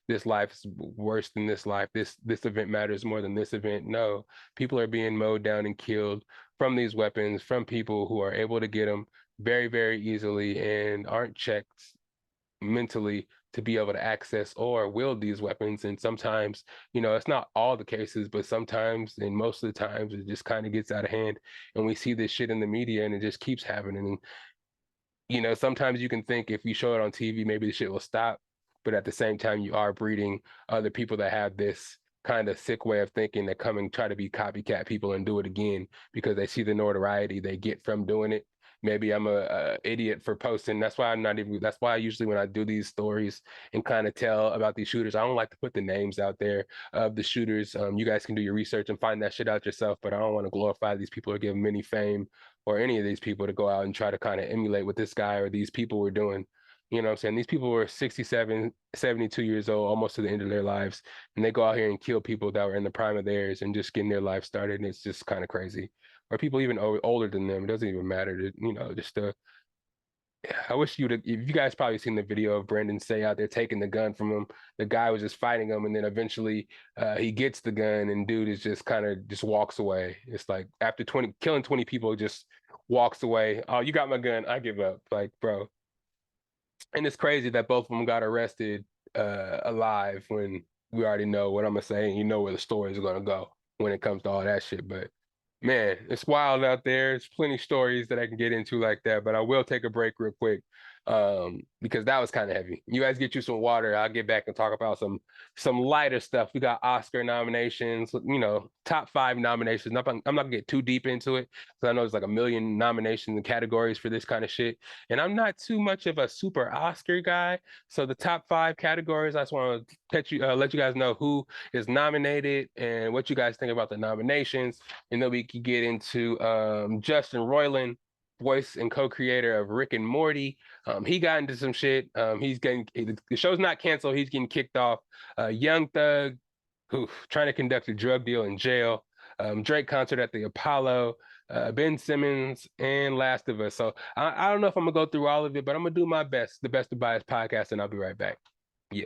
this life is worse than this life. This event matters more than this event. No, people are being mowed down and killed from these weapons, from people who are able to get them very, very easily and aren't checked mentally to be able to access or wield these weapons. And sometimes, it's not all the cases, but sometimes, and most of the times, it just kind of gets out of hand. And we see this shit in the media and it just keeps happening. And, sometimes you can think if you show it on TV, maybe the shit will stop. But at the same time, you are breeding other people that have this kind of sick way of thinking that come and try to be copycat people and do it again because they see the notoriety they get from doing it. Maybe I'm a idiot for posting. That's why I'm not even. That's why usually when I do these stories and kind of tell about these shooters, I don't like to put the names out there of the shooters. You guys can do your research and find that shit out yourself. But I don't want to glorify these people or give them any fame or any of these people to go out and try to kind of emulate what this guy or these people were doing. You know what I'm saying? These people were 67, 72 years old, almost to the end of their lives, and they go out here and kill people that were in the prime of theirs and just getting their life started. And it's just kind of crazy. Or people even older than them. It doesn't even matter. Just I wish if you guys probably seen the video of Brendan Say out there taking the gun from him. The guy was just fighting him, and then eventually he gets the gun, and dude is just kind of just walks away. It's like after killing 20 people, just walks away. Oh, you got my gun. I give up. Like, bro. And it's crazy that both of them got arrested alive when we already know what I'm gonna say, and you know where the story is gonna go when it comes to all that shit. But man, it's wild out there. There's plenty of stories that I can get into like that, but I will take a break real quick because that was kind of heavy. You guys get you some water. I'll get back and talk about some lighter stuff. We got Oscar nominations, top 5 nominations. I'm not gonna get too deep into it because I know there's like a million nominations and categories for this kind of shit. And I'm not too much of a super Oscar guy. So the top 5 categories, I just want to let you guys know who is nominated and what you guys think about the nominations. And then we could get into Justin Roiland, voice and co-creator of Rick and Morty. He got into some shit. The show's not canceled. He's getting kicked off. Young Thug, who trying to conduct a drug deal in jail. Drake concert at the Apollo. Ben Simmons and Last of Us. So I don't know if I'm gonna go through all of it, but I'm gonna do my best. The Best of Bias podcast, and I'll be right back. Yeah.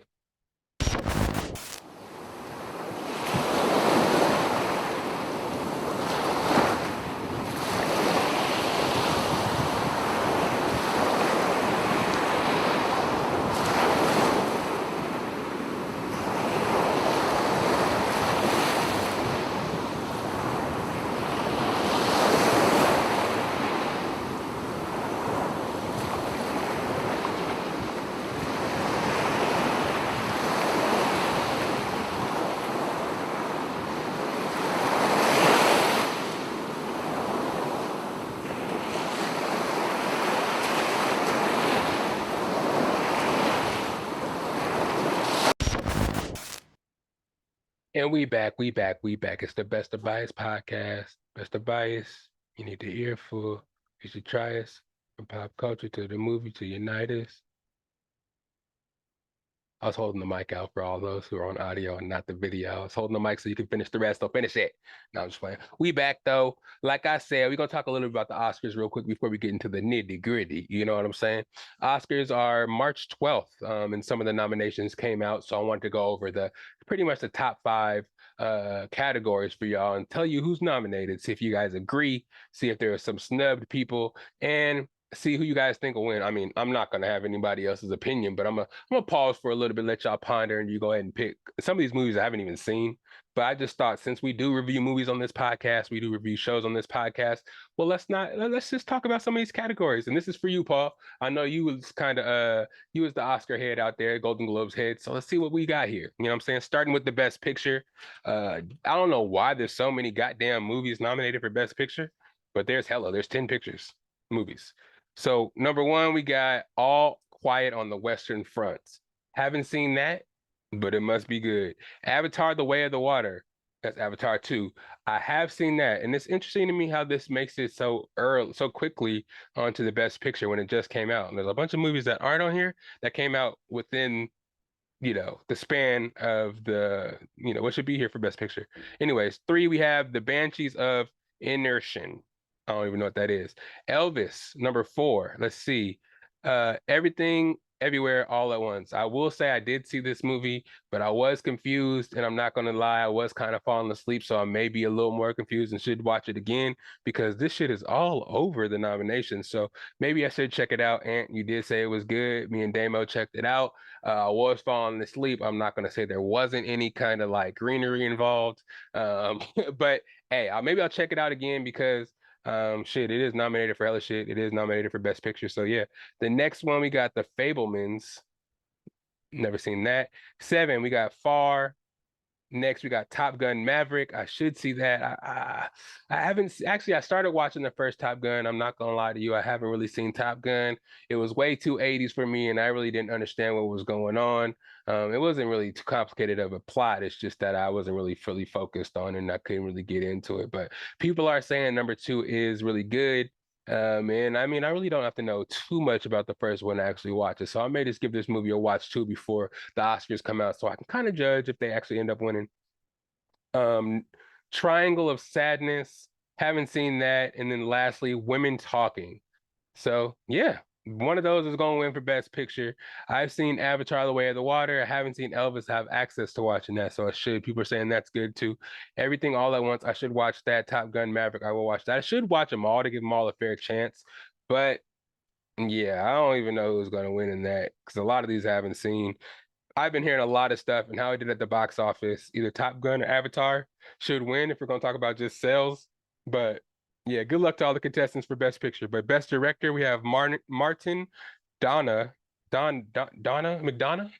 And we back. It's the Best of Bias podcast. Best of Bias. You need the ear full. You should try us. From pop culture to the movie to unite us. I was holding the mic out for all those who are on audio and not the video. I was holding the mic so you can finish the rest. So finish it. No, I'm just playing. We back though. Like I said, we're gonna talk a little bit about the Oscars real quick before we get into the nitty gritty. You know what I'm saying? Oscars are March 12th, and some of the nominations came out. So I wanted to go over pretty much the top 5 categories for y'all and tell you who's nominated. See if you guys agree. See if there are some snubbed people and see who you guys think will win. I mean, I'm not gonna have anybody else's opinion, but I'm gonna pause for a little bit, let y'all ponder, and you go ahead and pick some of these movies I haven't even seen. But I just thought since we do review movies on this podcast, we do review shows on this podcast. Well, let's just talk about some of these categories. And this is for you, Paul. I know you was kind of you was the Oscar head out there, Golden Globes head. So let's see what we got here. You know what I'm saying? Starting with the Best Picture. I don't know why there's so many goddamn movies nominated for Best Picture, but there's 10 movies. So number one, we got All Quiet on the Western Front. Haven't seen that, but it must be good. Avatar: The Way of the Water. That's Avatar 2. I have seen that, and it's interesting to me how this makes it so early, so quickly onto the Best Picture when it just came out. And there's a bunch of movies that aren't on here that came out within the span of what should be here for Best Picture. Anyways, three, we have The Banshees of Inisherin. I don't even know what that is. Elvis, number four. Let's see. Everything, Everywhere, All at Once. I will say I did see this movie, but I was confused, and I'm not gonna lie, I was kind of falling asleep, so I may be a little more confused and should watch it again because this shit is all over the nominations. So maybe I should check it out. Ant, you did say it was good. Me and Damo checked it out. I was falling asleep. I'm not going to say there wasn't any kind of like greenery involved. But hey, maybe I'll check it out again because shit, it is nominated for hella shit. It is nominated for Best Picture. So yeah, the next one we got The Fablemans. Never seen that. Seven, we got Far. Next, we got Top Gun Maverick. I should see that. I haven't actually. I started watching the first Top Gun. I'm not gonna lie to you. I haven't really seen Top Gun. It was way too 80s for me, and I really didn't understand what was going on. It wasn't really too complicated of a plot. It's just that I wasn't really fully focused on it, and I couldn't really get into it. But people are saying number two is really good. And I mean, I really don't have to know too much about the first one to actually watch it. So I may just give this movie a watch too before the Oscars come out, so I can kind of judge if they actually end up winning. Um, Triangle of Sadness, haven't seen that. And then lastly, Women Talking. So yeah, one of those is going to win for Best Picture. I've seen Avatar: The Way of the Water. I haven't seen Elvis. I have access to watching that, so I should. People are saying that's good too. Everything All at Once. I should watch that. Top Gun Maverick. I will watch that. I should watch them all to give them all a fair chance. But yeah, I don't even know who's going to win in that because a lot of these I haven't seen. I've been hearing a lot of stuff and how it did at the box office. Either Top Gun or Avatar should win if we're going to talk about just sales. But yeah, good luck to all the contestants for Best Picture. But Best Director, we have Martin Donna, Donna McDonough,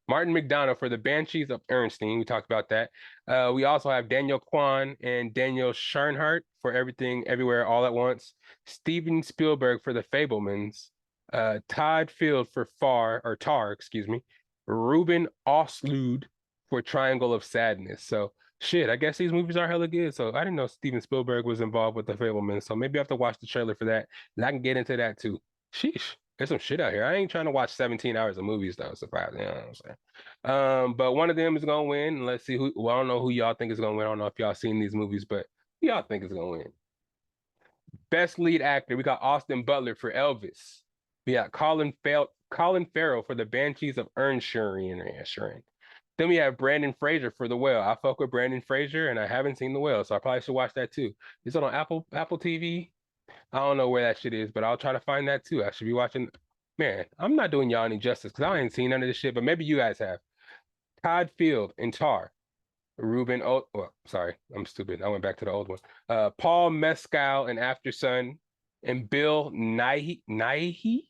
Martin McDonough for The Banshees of Ernstein. We talked about that. We also have Daniel Kwan and Daniel Scheinert for Everything, Everywhere, All at Once. Steven Spielberg for The Fablemans. Todd Field for Tar, excuse me. Ruben Östlund for Triangle of Sadness. So shit, I guess these movies are hella good. So I didn't know Steven Spielberg was involved with The Fablemans. So maybe I have to watch the trailer for that, and I can get into that too. Sheesh. There's some shit out here. I ain't trying to watch 17 hours of movies though. So you know what I'm saying. But one of them is gonna win. Let's see who. Well, I don't know who y'all think is gonna win. I don't know if y'all seen these movies, but who y'all think is gonna win? Best lead actor. We got Austin Butler for Elvis. We got Colin Farrell for The Banshees of Inisherin. Then we have Brandon Fraser for The Whale. I fuck with Brandon Fraser, and I haven't seen The Whale, so I probably should watch that too. Is it on Apple TV? I don't know where that shit is, but I'll try to find that too. I should be watching. Man, I'm not doing y'all any justice because I ain't seen none of this shit, but maybe you guys have. Todd Field in Tar. Sorry, I'm stupid. I went back to the old one. Paul Mescal in After Sun, and Bill Nighy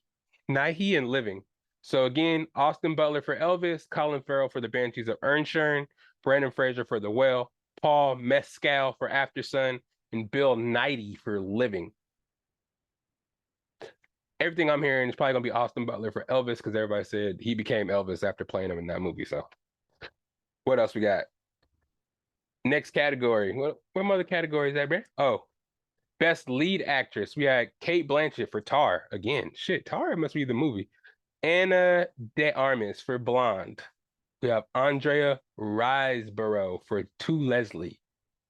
in Living. So again, Austin Butler for Elvis, Colin Farrell for The Banshees of Inisherin, Brandon Fraser for The Whale, Paul Mescal for After Sun, and Bill Nighy for Living. Everything I'm hearing is probably gonna be Austin Butler for Elvis because everybody said he became Elvis after playing him in that movie. So what else we got? Next category. What other category is that, bro? Oh, Best Lead Actress. We had Cate Blanchett for Tar. Again, shit, Tar must be the movie. Anna de Armas for Blonde. We have Andrea Riseborough for To Leslie.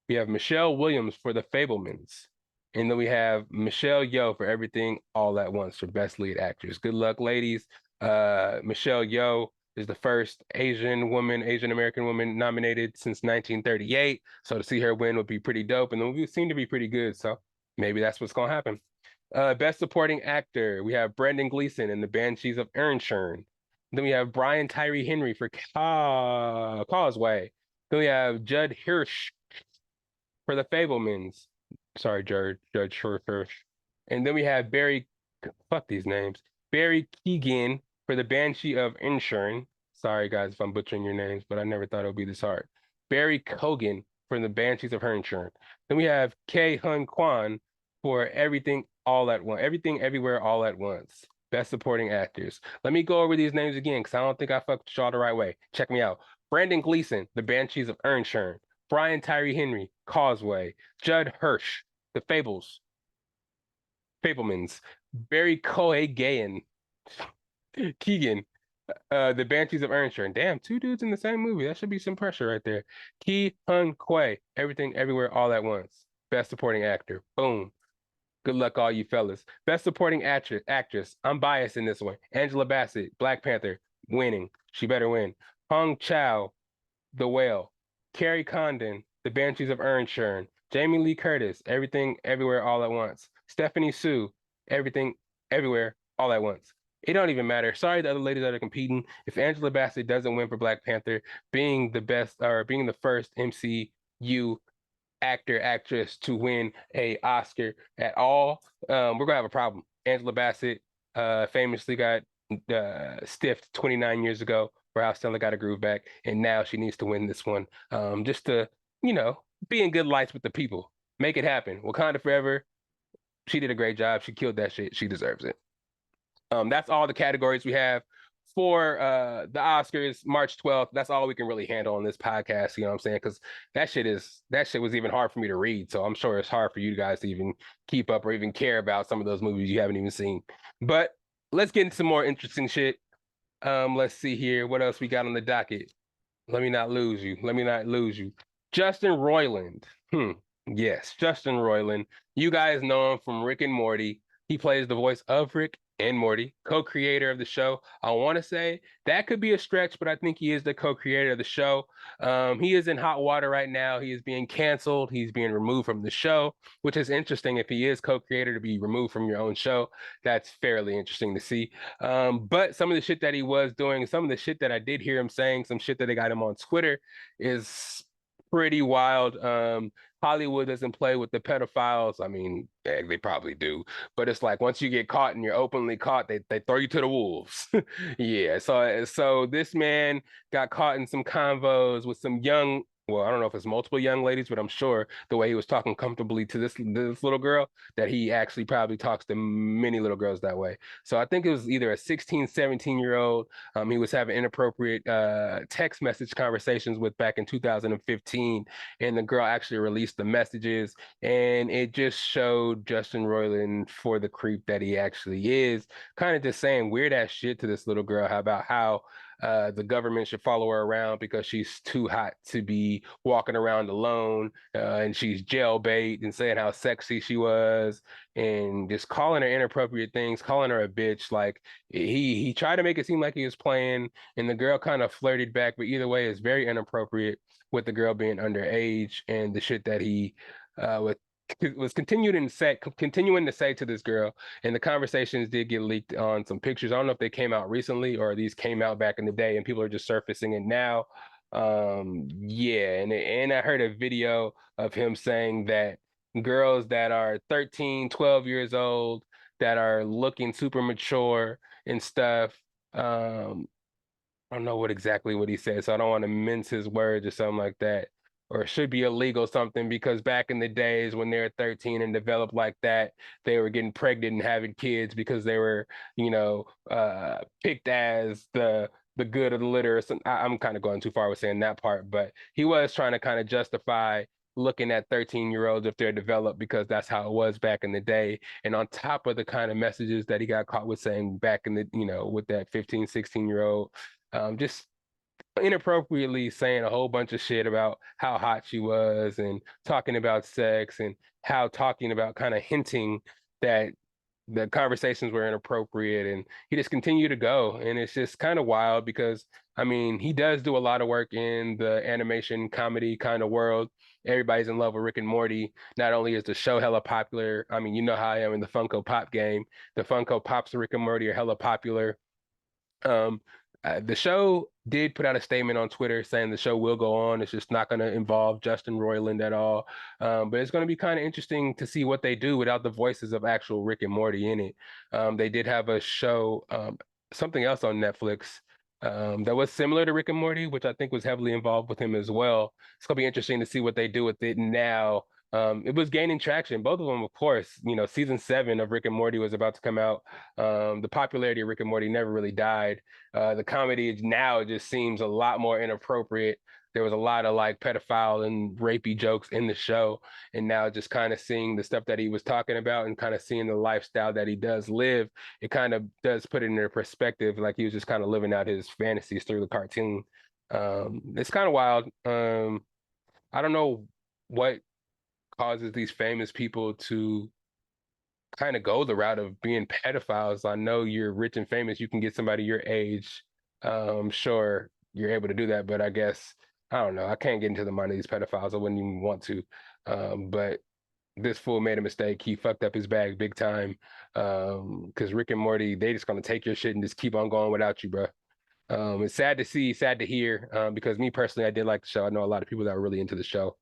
We have Michelle Williams for The Fablemans. And then we have Michelle Yeoh for Everything All at Once for Best Lead Actress. Good luck, ladies. Michelle Yeoh is the first Asian American woman nominated since 1938. So to see her win would be pretty dope. And the movie seemed to be pretty good. So maybe that's what's going to happen. Best Supporting Actor, we have Brendan Gleeson in The Banshees of Inisherin. Then we have Brian Tyree Henry for Causeway. Then we have Judd Hirsch for The Fablemans. Sorry, Judge Hirsch. And then we have fuck these names. Barry Keoghan for The Banshee of Inisherin. Sorry, guys, if I'm butchering your names, but I never thought it would be this hard. Barry Keoghan for The Banshees of Inisherin. Then we have Ke Huy Quan for Everything All at Once. Everything, Everywhere, All at Once. Best Supporting Actors. Let me go over these names again because I don't think I fucked y'all the right way. Check me out. Brandon Gleeson, The Banshees of Inisherin. Brian Tyree Henry, Causeway. Judd Hirsch, The Fablemans. Barry Cohen Keegan, The Banshees of Inisherin. Damn, two dudes in the same movie. That should be some pressure right there. Ki Hun Kwai, Everything Everywhere All at Once. Best Supporting Actor. Boom. Good luck, all you fellas. Best Supporting Actress. I'm biased in this one. Angela Bassett, Black Panther, winning. She better win. Hong Chow, The Whale. Carrie Condon, The Banshees of Inisherin. Jamie Lee Curtis, Everything Everywhere All at Once. Stephanie Sue, Everything Everywhere All at Once. It don't even matter. Sorry, the other ladies that are competing. If Angela Bassett doesn't win for Black Panther, being the best or being the first MCU actor, actress to win a Oscar at all, we're gonna have a problem. Angela Bassett famously got stiffed 29 years ago for how Stella got a groove back, and now she needs to win this one just to, be in good lights with the people. Make it happen. Wakanda Forever, she did a great job. She killed that shit. She deserves it. That's all the categories we have for the Oscars, March 12th. That's all we can really handle on this podcast, you know what I'm saying? Because that shit was even hard for me to read. So I'm sure it's hard for you guys to even keep up or even care about some of those movies you haven't even seen. But let's get into some more interesting shit. Let's see here. What else we got on the docket? Let me not lose you. Justin Roiland. Yes, Justin Roiland. You guys know him from Rick and Morty. He plays the voice of Rick and Morty, co-creator of the show. I want to say that could be a stretch, but I think he is the co-creator of the show. He is in hot water right now. He is being canceled. He's being removed from the show, which is interesting. If he is co-creator to be removed from your own show, that's fairly interesting to see. But some of the shit that he was doing, some of the shit that I did hear him saying, some shit that I got him on Twitter is pretty wild. Hollywood doesn't play with the pedophiles. I mean, they probably do, but it's like once you get caught and you're openly caught, they throw you to the wolves. Yeah. So this man got caught in some convos with some young. Well, I don't know if it's multiple young ladies, but I'm sure the way he was talking comfortably to this little girl, that he actually probably talks to many little girls that way. So I think it was either a 16, 17-year-old he was having inappropriate text message conversations with back in 2015, and the girl actually released the messages, and it just showed Justin Roiland for the creep that he actually is, kind of just saying weird ass shit to this little girl about how the government should follow her around because she's too hot to be walking around alone, and she's jailbait, and saying how sexy she was, and just calling her inappropriate things, calling her a bitch. Like he tried to make it seem like he was playing, and the girl kind of flirted back, but either way, it's very inappropriate with the girl being underage, and the shit that he was continuing to say to this girl. And the conversations did get leaked on some pictures. I don't know if they came out recently or these came out back in the day and people are just surfacing it now. Yeah, and I heard a video of him saying that girls that are 13, 12 years old that are looking super mature and stuff, I don't know what he said, so I don't want to mince his words or something like that. Or it should be illegal something, because back in the days when they were 13 and developed like that, they were getting pregnant and having kids because they were, picked as the good of the litter. I'm kind of going too far with saying that part, but he was trying to kind of justify looking at 13-year-olds if they're developed, because that's how it was back in the day. And on top of the kind of messages that he got caught with saying back in the, with that 15, 16-year-old, just inappropriately saying a whole bunch of shit about how hot she was, and talking about sex, and how talking about kind of hinting that the conversations were inappropriate, and he just continued to go. And it's just kind of wild because, I mean, he does do a lot of work in the animation comedy kind of world. Everybody's in love with Rick and Morty. Not only is the show hella popular, I mean, you know how I am in the Funko Pop game. The Funko Pops of Rick and Morty are hella popular. The show did put out a statement on Twitter saying the show will go on. It's just not going to involve Justin Roiland at all. But it's going to be kind of interesting to see what they do without the voices of actual Rick and Morty in it. They did have a show, something else on Netflix that was similar to Rick and Morty, which I think was heavily involved with him as well. It's going to be interesting to see what they do with it now, it was gaining traction. Both of them, of course, season 7 of Rick and Morty was about to come out. The popularity of Rick and Morty never really died. The comedy now just seems a lot more inappropriate. There was a lot of like pedophile and rapey jokes in the show. And now just kind of seeing the stuff that he was talking about and kind of seeing the lifestyle that he does live, it kind of does put it into perspective. Like he was just kind of living out his fantasies through the cartoon. It's kind of wild. I don't know what causes these famous people to kind of go the route of being pedophiles. I know you're rich and famous, you can get somebody your age. Sure, you're able to do that, but I guess I don't know. I can't get into the mind of these pedophiles. I wouldn't even want to. But this fool made a mistake. He fucked up his bag big time. Because Rick and Morty, they just gonna take your shit and just keep on going without you, bro. It's sad to see, sad to hear. Because me personally, I did like the show. I know a lot of people that were really into the show.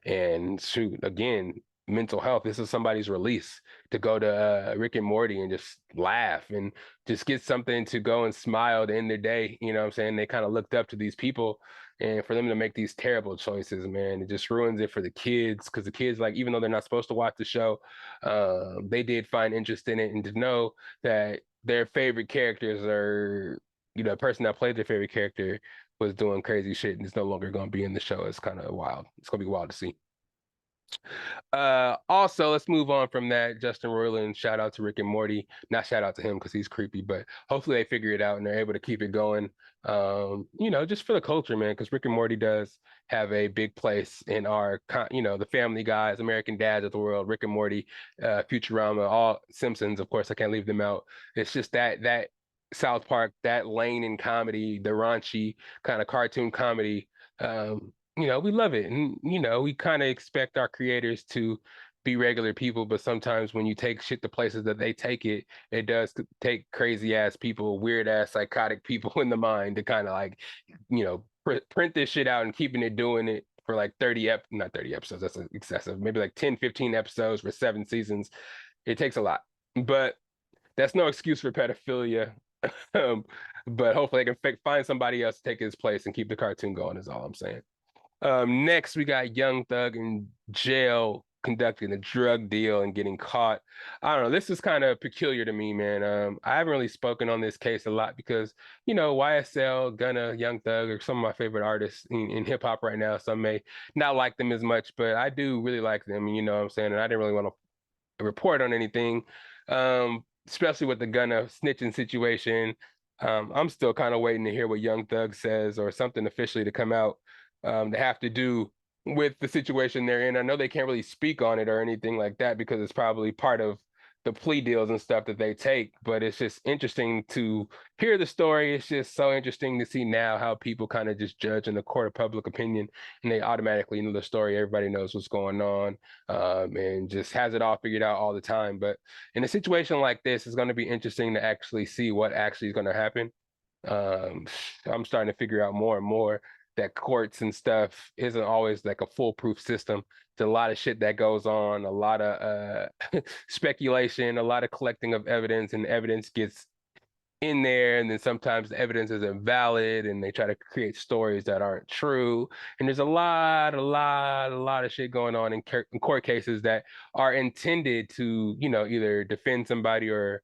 And shoot, again, mental health. This is somebody's release to go to Rick and Morty and just laugh and just get something to go and smile to end their day. You know what I'm saying? They kind of looked up to these people, and for them to make these terrible choices, man, it just ruins it for the kids. Because the kids, like, even though they're not supposed to watch the show, they did find interest in it, and to know that their favorite characters are, the person that played their favorite character was doing crazy shit and is no longer going to be in the show. It's kind of wild. It's going to be wild to see. Also, let's move on from that. Justin Roiland, shout out to Rick and Morty. Not shout out to him because he's creepy, but hopefully they figure it out and they're able to keep it going. Just for the culture, man, because Rick and Morty does have a big place in our, the Family Guys, American Dads of the world, Rick and Morty, Futurama, all Simpsons, of course, I can't leave them out. It's just that South Park, that lane in comedy, the raunchy kind of cartoon comedy. We love it. And, we kind of expect our creators to be regular people, but sometimes when you take shit to places that they take it, it does take crazy ass people, weird ass psychotic people in the mind to kind of like, print this shit out and keeping it doing it for like not 30 episodes, that's excessive, maybe like 10, 15 episodes for 7 seasons. It takes a lot, but that's no excuse for pedophilia. But hopefully they can find somebody else to take his place and keep the cartoon going is all I'm saying. Next, we got Young Thug in jail conducting a drug deal and getting caught. I don't know. This is kind of peculiar to me, man. I haven't really spoken on this case a lot because, YSL, Gunna, Young Thug are some of my favorite artists in hip hop right now. Some may not like them as much, but I do really like them. You know what I'm saying? And I didn't really want to report on anything, especially with the Gunna snitching situation. I'm still kind of waiting to hear what Young Thug says or something officially to come out to have to do with the situation they're in. I know they can't really speak on it or anything like that because it's probably part of the plea deals and stuff that they take, but it's just interesting to hear the story. It's just so interesting to see now how people kind of just judge in the court of public opinion and they automatically know the story. Everybody knows what's going on and just has it all figured out all the time. But in a situation like this, it's going to be interesting to actually see what actually is going to happen. I'm starting to figure out more and more that courts and stuff isn't always like a foolproof system. There's a lot of shit that goes on, a lot of speculation, a lot of collecting of evidence, and evidence gets in there, and then sometimes the evidence is invalid, and they try to create stories that aren't true. And there's a lot of shit going on in court cases that are intended to, either defend somebody or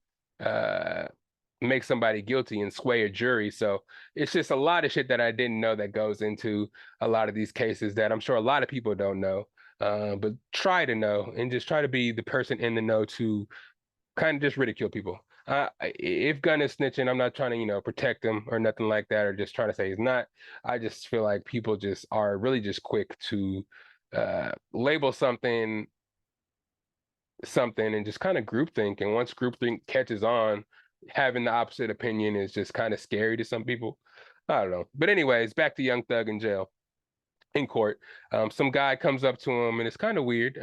make somebody guilty and sway a jury. So it's just a lot of shit that I didn't know that goes into a lot of these cases that I'm sure a lot of people don't know. But try to know and just try to be the person in the know to kind of just ridicule people. If Gunn is snitching, I'm not trying to, protect him or nothing like that, or just trying to say he's not. I just feel like people just are really just quick to label something and just kind of groupthink. And once groupthink catches on, having the opposite opinion is just kind of scary to some people. I don't know. But anyways, back to Young Thug in jail. In court, some guy comes up to him and it's kind of weird.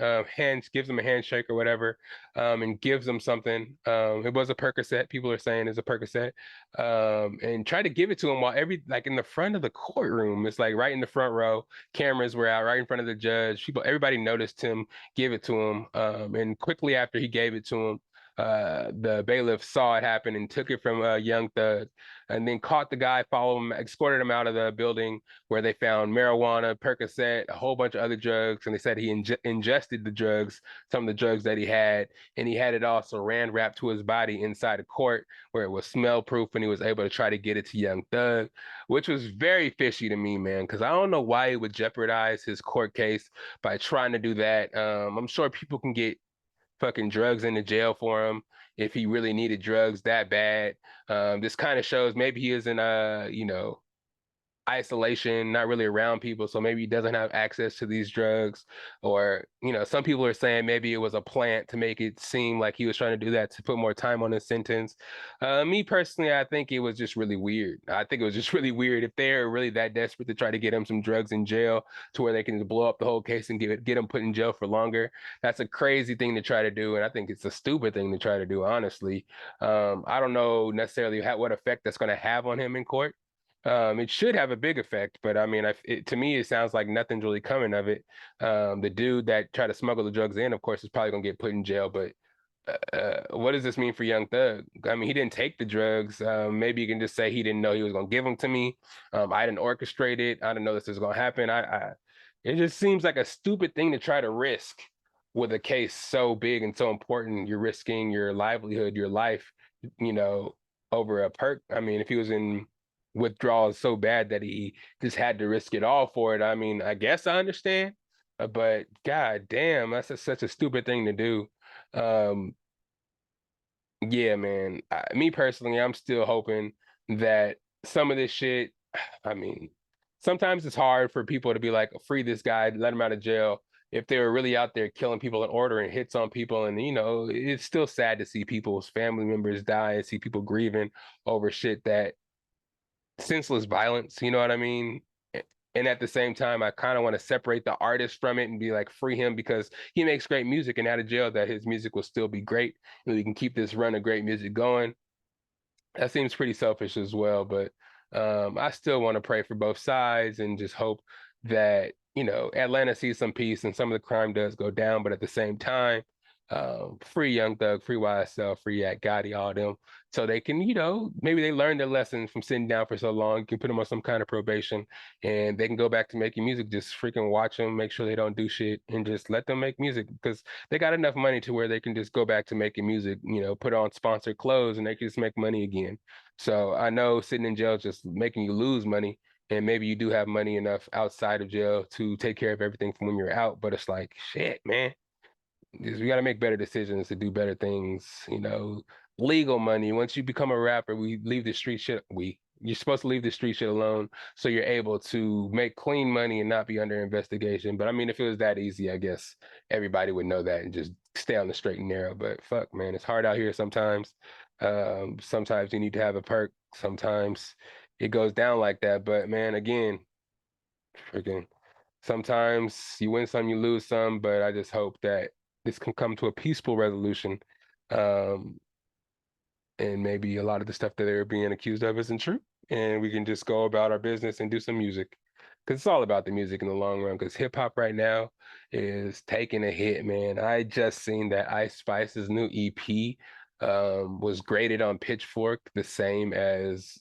Gives him a handshake or whatever, and gives him something. It was a Percocet. People are saying it's a Percocet, and try to give it to him while in the front of the courtroom. It's like right in the front row. Cameras were out right in front of the judge. Everybody noticed him give it to him, and quickly after he gave it to him, The bailiff saw it happen and took it from Young Thug, and then caught the guy, followed him, escorted him out of the building where they found marijuana, Percocet, a whole bunch of other drugs, and they said he ingested the drugs, some of the drugs that he had, and he had it all saran wrapped to his body inside a court where it was smell proof, and he was able to try to get it to Young Thug, which was very fishy to me, man, because I don't know why he would jeopardize his court case by trying to do that. I'm sure people can get fucking drugs into jail for him if he really needed drugs that bad. This kind of shows maybe he is in isolation, not really around people, so maybe he doesn't have access to these drugs. Or, some people are saying maybe it was a plant to make it seem like he was trying to do that to put more time on his sentence. Me personally, I think it was just really weird. I think it was just really weird if they're really that desperate to try to get him some drugs in jail to where they can just blow up the whole case and get him put in jail for longer. That's a crazy thing to try to do, and I think it's a stupid thing to try to do, honestly. I don't know necessarily what effect that's going to have on him in court. It should have a big effect, but I mean, to me, it sounds like nothing's really coming of it. The dude that tried to smuggle the drugs in, of course, is probably gonna get put in jail. But what does this mean for Young Thug? I mean, he didn't take the drugs. Maybe you can just say he didn't know he was gonna give them to me. I didn't orchestrate it. I didn't know this was gonna happen. It just seems like a stupid thing to try to risk with a case so big and so important. You're risking your livelihood, your life, you know, over a perk. I mean, if he was in withdrawals so bad that he just had to risk it all for it. I mean, I guess I understand, but god damn, that's such a stupid thing to do. Um, yeah, man. Me personally, I'm still hoping that some of this shit, I mean, sometimes it's hard for people to be like, free this guy, let him out of jail. If they were really out there killing people and ordering hits on people, and it's still sad to see people's family members die and see people grieving over shit that senseless violence, you know what I mean? And at the same time, I kind of want to separate the artist from it and be like, free him because he makes great music, and out of jail, that his music will still be great. And we can keep this run of great music going. That seems pretty selfish as well, but I still want to pray for both sides and just hope that, Atlanta sees some peace and some of the crime does go down, but at the same time, free Young Thug, free YSL, free Yak Gotti, all them, so they can, maybe they learn their lessons from sitting down for so long. You can put them on some kind of probation, and they can go back to making music. Just freaking watch them, make sure they don't do shit, and just let them make music because they got enough money to where they can just go back to making music. Put on sponsored clothes, and they can just make money again. So I know sitting in jail is just making you lose money. And maybe you do have money enough outside of jail to take care of everything from when you're out. But it's like, shit, man, we got to make better decisions to do better things. Legal money. Once you become a rapper, we leave the street shit. You're supposed to leave the street shit alone, so you're able to make clean money and not be under investigation. But I mean, if it was that easy, I guess everybody would know that and just stay on the straight and narrow. But fuck, man, it's hard out here sometimes. Sometimes you need to have a perk. Sometimes it goes down like that. But man, again, freaking sometimes you win some, you lose some. But I just hope that this can come to a peaceful resolution. And maybe a lot of the stuff that they're being accused of isn't true. And we can just go about our business and do some music. Because it's all about the music in the long run. Because hip hop right now is taking a hit, man. I just seen that Ice Spice's new EP was graded on Pitchfork the same as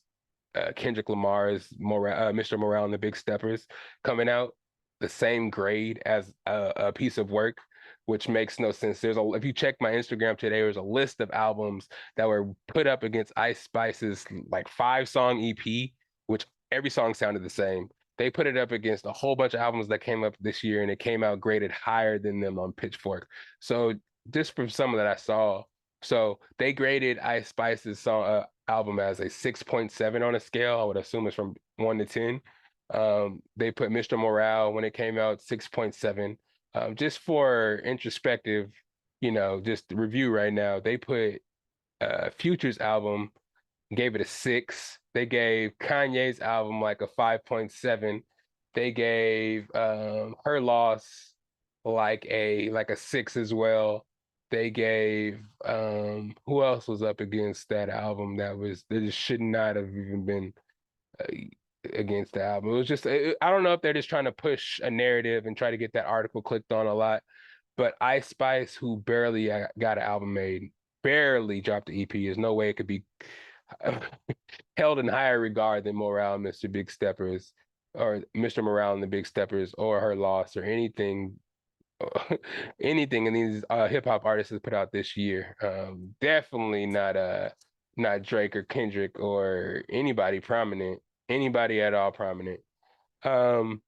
Kendrick Lamar's Mr. Morale and the Big Steppers coming out, the same grade as a piece of work, which makes no sense. If you check my Instagram today, there's a list of albums that were put up against Ice Spice's like 5-song EP, which every song sounded the same. They put it up against a whole bunch of albums that came up this year, and it came out graded higher than them on Pitchfork. So just from some of that I saw, so they graded Ice Spice's song album as a 6.7 on a scale. I would assume it's from 1 to 10. They put Mr. Morale when it came out 6.7. Just for introspective, just the review right now, they put Future's album, gave it a 6. They gave Kanye's album like a 5.7. They gave Her Loss like a 6 as well. They gave who else was up against that album that just should not have even been against the album. It was just I don't know if they're just trying to push a narrative and try to get that article clicked on a lot. But Ice Spice, who barely got an album made, barely dropped the EP. There's no way it could be held in higher regard than Morale, Mr. Big Steppers, or Mr. Morale and the Big Steppers, or her loss, or anything, anything in these hip hop artists has put out this year. Definitely not Drake or Kendrick or anybody prominent, anybody at all prominent. Um,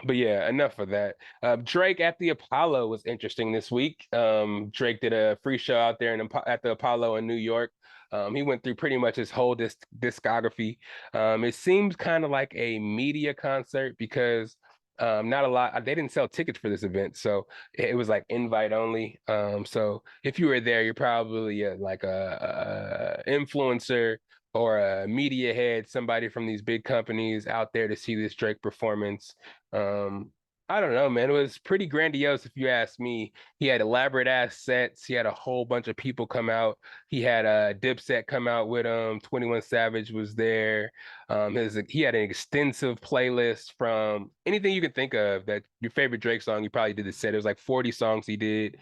but yeah, enough of that. Drake at the Apollo was interesting this week. Drake did a free show out there at the Apollo in New York. He went through pretty much his whole discography. It seems kind of like a media concert because not a lot. They didn't sell tickets for this event, so it was like invite only. So if you were there, you're probably like a influencer or a media head, somebody from these big companies out there to see this Drake performance. Um, I don't know, man. It was pretty grandiose if you ask me. He had elaborate ass sets. He had a whole bunch of people come out. He had a Dipset come out with him. 21 Savage was there. He had an extensive playlist from anything you can think of that your favorite Drake song. He probably did the set. It was like 40 songs he did.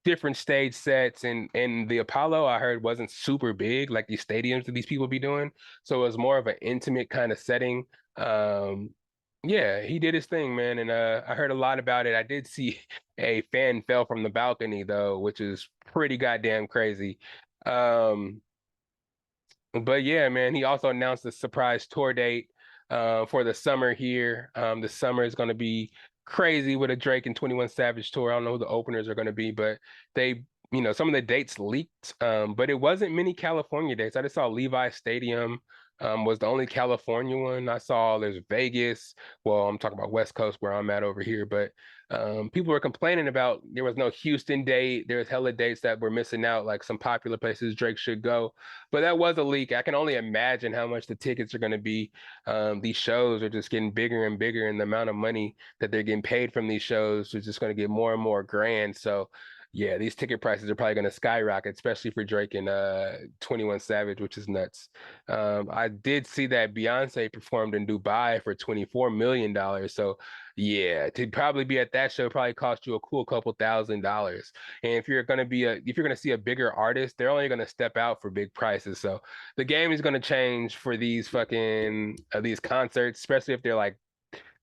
Different stage sets and the Apollo I heard wasn't super big like these stadiums that these people be doing. So it was more of an intimate kind of setting. Um, yeah, he did his thing, man, and I heard a lot about it. I did see a fan fell from the balcony though, which is pretty goddamn crazy. Um, but yeah, man, he also announced a surprise tour date for the summer here. The summer is going to be crazy with a Drake and 21 Savage tour. I don't know who the openers are going to be, but some of the dates leaked, but it wasn't many California dates. I just saw Levi Stadium was the only California one I saw. There's Vegas. Well, I'm talking about West Coast where I'm at over here, but people were complaining about there was no Houston date. There was hella dates that were missing out, like some popular places Drake should go. But that was a leak. I can only imagine how much the tickets are going to be. These shows are just getting bigger and bigger, and the amount of money that they're getting paid from these shows is just going to get more and more grand. So yeah, these ticket prices are probably going to skyrocket, especially for Drake and 21 Savage, which is nuts. I did see that Beyonce performed in Dubai for $24 million. So yeah, to probably be at that show probably cost you a cool couple $1,000s. And if you're gonna see a bigger artist, they're only gonna step out for big prices. So the game is gonna change for these fucking these concerts, especially if they're like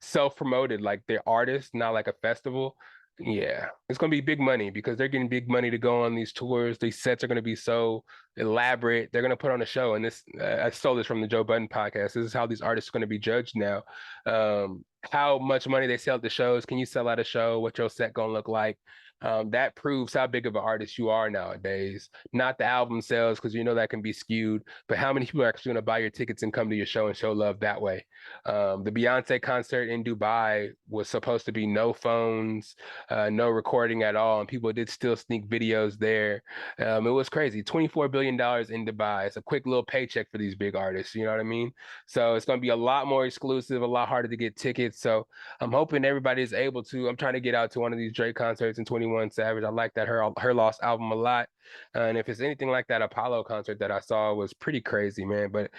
self-promoted, like they're artists, not like a festival. Yeah, it's gonna be big money because they're getting big money to go on these tours. These sets are gonna be so elaborate. They're gonna put on a show, and this I stole this from the Joe Budden podcast. This is how these artists are gonna be judged now. How much money they sell at the shows? Can you sell out a show? What your set gonna look like? That proves how big of an artist you are nowadays. Not the album sales, because you know that can be skewed, but how many people are actually going to buy your tickets and come to your show and show love that way? The Beyonce concert in Dubai was supposed to be no phones, no recording at all, and people did still sneak videos there. It was crazy. $24 billion in Dubai. It's a quick little paycheck for these big artists. You know what I mean? So it's going to be a lot more exclusive, a lot harder to get tickets. So I'm hoping everybody is able to. I'm trying to get out to one of these Drake concerts in 21 Savage. I like that her lost album a lot. And if it's anything like that Apollo concert that I saw was pretty crazy, man. But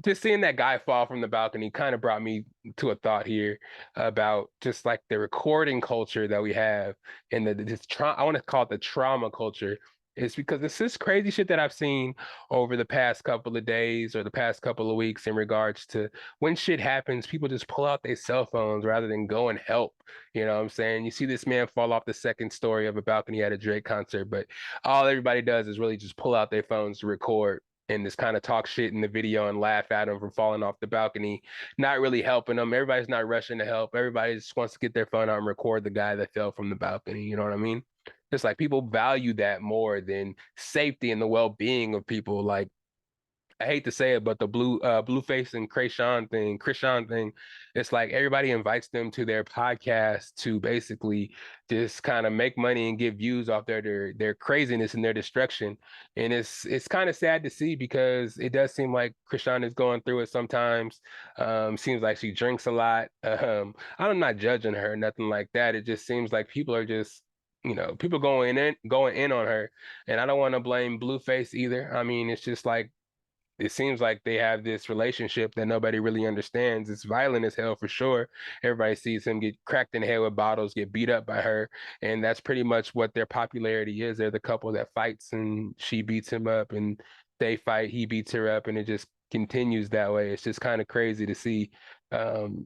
just seeing that guy fall from the balcony kind of brought me to a thought here about just like the recording culture that we have and I want to call it the trauma culture. It's because it's this crazy shit that I've seen over the past couple of days or the past couple of weeks in regards to when shit happens, people just pull out their cell phones rather than go and help. You know what I'm saying? You see this man fall off the second story of a balcony at a Drake concert, but all everybody does is really just pull out their phones to record and just kind of talk shit in the video and laugh at him for falling off the balcony, not really helping them. Everybody's not rushing to help. Everybody just wants to get their phone out and record the guy that fell from the balcony. You know what I mean? It's like people value that more than safety and the well-being of people. Like I hate to say it, but the Blueface and Krishan thing, it's like everybody invites them to their podcast to basically just kind of make money and get views off their craziness and their destruction. And it's kind of sad to see because it does seem like Krishan is going through it sometimes. Seems like she drinks a lot. I'm not judging her, nothing like that. It just seems like people are just people going in on her, and I don't want to blame Blueface either. I mean, it's just like it seems like they have this relationship that nobody really understands. It's violent as hell for sure. Everybody sees him get cracked in the head with bottles, get beat up by her, and that's pretty much what their popularity is. They're the couple that fights, and she beats him up, and they fight, he beats her up, and it just continues that way. It's just kind of crazy to see. Um,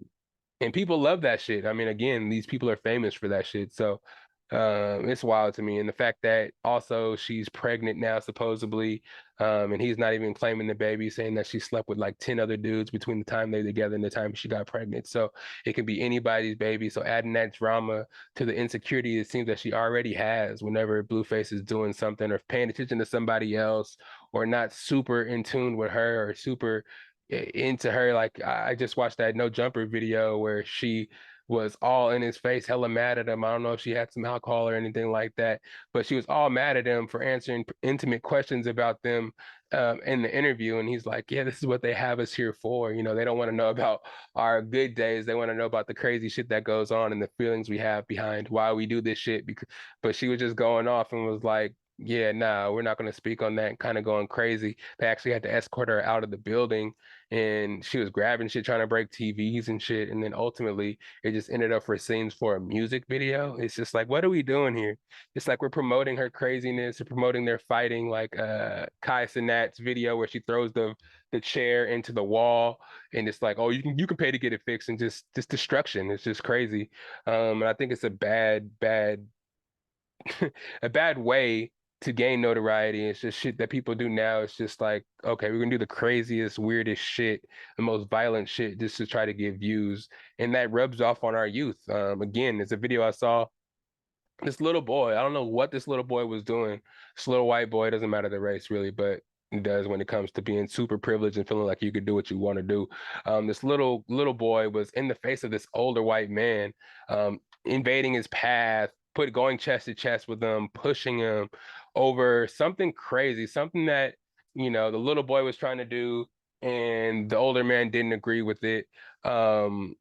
and people love that shit. I mean, again, these people are famous for that shit. So it's wild to me. And the fact that also she's pregnant now, supposedly, and he's not even claiming the baby, saying that she slept with like 10 other dudes between the time they were together and the time she got pregnant. So it can be anybody's baby. So adding that drama to the insecurity it seems that she already has whenever Blueface is doing something or paying attention to somebody else or not super in tune with her or super into her. Like I just watched that No Jumper video where she was all in his face, hella mad at him. I don't know if she had some alcohol or anything like that, but she was all mad at him for answering intimate questions about them in the interview. And he's like, yeah, this is what they have us here for. You know, they don't want to know about our good days. They want to know about the crazy shit that goes on and the feelings we have behind why we do this shit. Because, but she was just going off and was like, yeah, nah, we're not going to speak on that, kind of going crazy. They actually had to escort her out of the building and she was grabbing shit, trying to break TVs and shit. And then ultimately, it just ended up for scenes for a music video. It's just like, what are we doing here? It's like we're promoting her craziness, or promoting their fighting, like Kai Cenat's video where she throws the chair into the wall, and it's like, oh, you can pay to get it fixed, and just destruction. It's just crazy. And I think it's a bad a bad way to gain notoriety. It's just shit that people do now. It's just like, okay, we're gonna do the craziest, weirdest shit, the most violent shit just to try to get views. And that rubs off on our youth. Again, there's a video I saw. This little boy, I don't know what this little boy was doing. This little white boy, doesn't matter the race really, but it does when it comes to being super privileged and feeling like you could do what you want to do. This little boy was in the face of this older white man, invading his path, going chest to chest with him, pushing him over something crazy, something that, the little boy was trying to do, and the older man didn't agree with it. And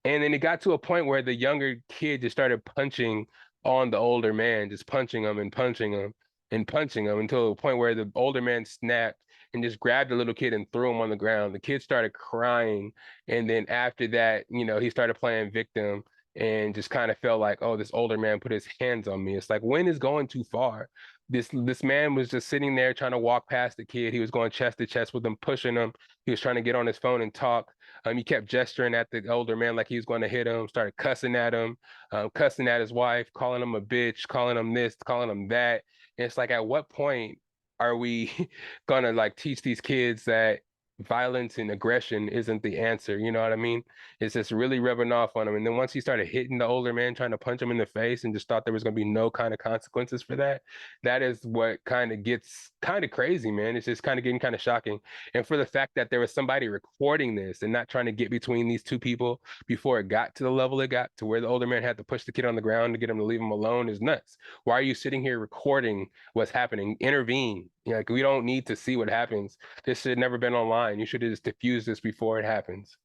then it got to a point where the younger kid just started punching on the older man, just punching him and punching him and punching him until a point where the older man snapped and just grabbed the little kid and threw him on the ground. The kid started crying. And then after that, he started playing victim and just kind of felt like, oh, this older man put his hands on me. It's like, when is going too far? This man was just sitting there trying to walk past the kid. He was going chest to chest with him, pushing him. He was trying to get on his phone and talk. He kept gesturing at the older man like he was going to hit him, started cussing at him, cussing at his wife, calling him a bitch, calling him this, calling him that. And it's like, at what point are we gonna like teach these kids that violence and aggression isn't the answer? You know what I mean? It's just really rubbing off on him. And then once he started hitting the older man, trying to punch him in the face and just thought there was gonna be no kind of consequences for that, that is what kind of gets kind of crazy, man. It's just kind of getting kind of shocking. And for the fact that there was somebody recording this and not trying to get between these two people before it got to the level it got to where the older man had to push the kid on the ground to get him to leave him alone is nuts. Why are you sitting here recording what's happening? Intervene. Like, we don't need to see what happens. This should have never been online. You should have just diffused this before it happens.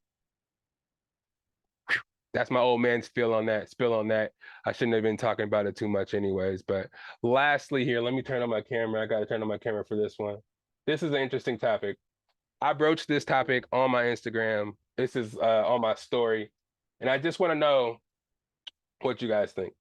That's my old man's spill on that. I shouldn't have been talking about it too much anyways. But lastly here, let me turn on my camera. I got to turn on my camera for this one. This is an interesting topic. I broached this topic on my Instagram. This is on my story. And I just want to know what you guys think.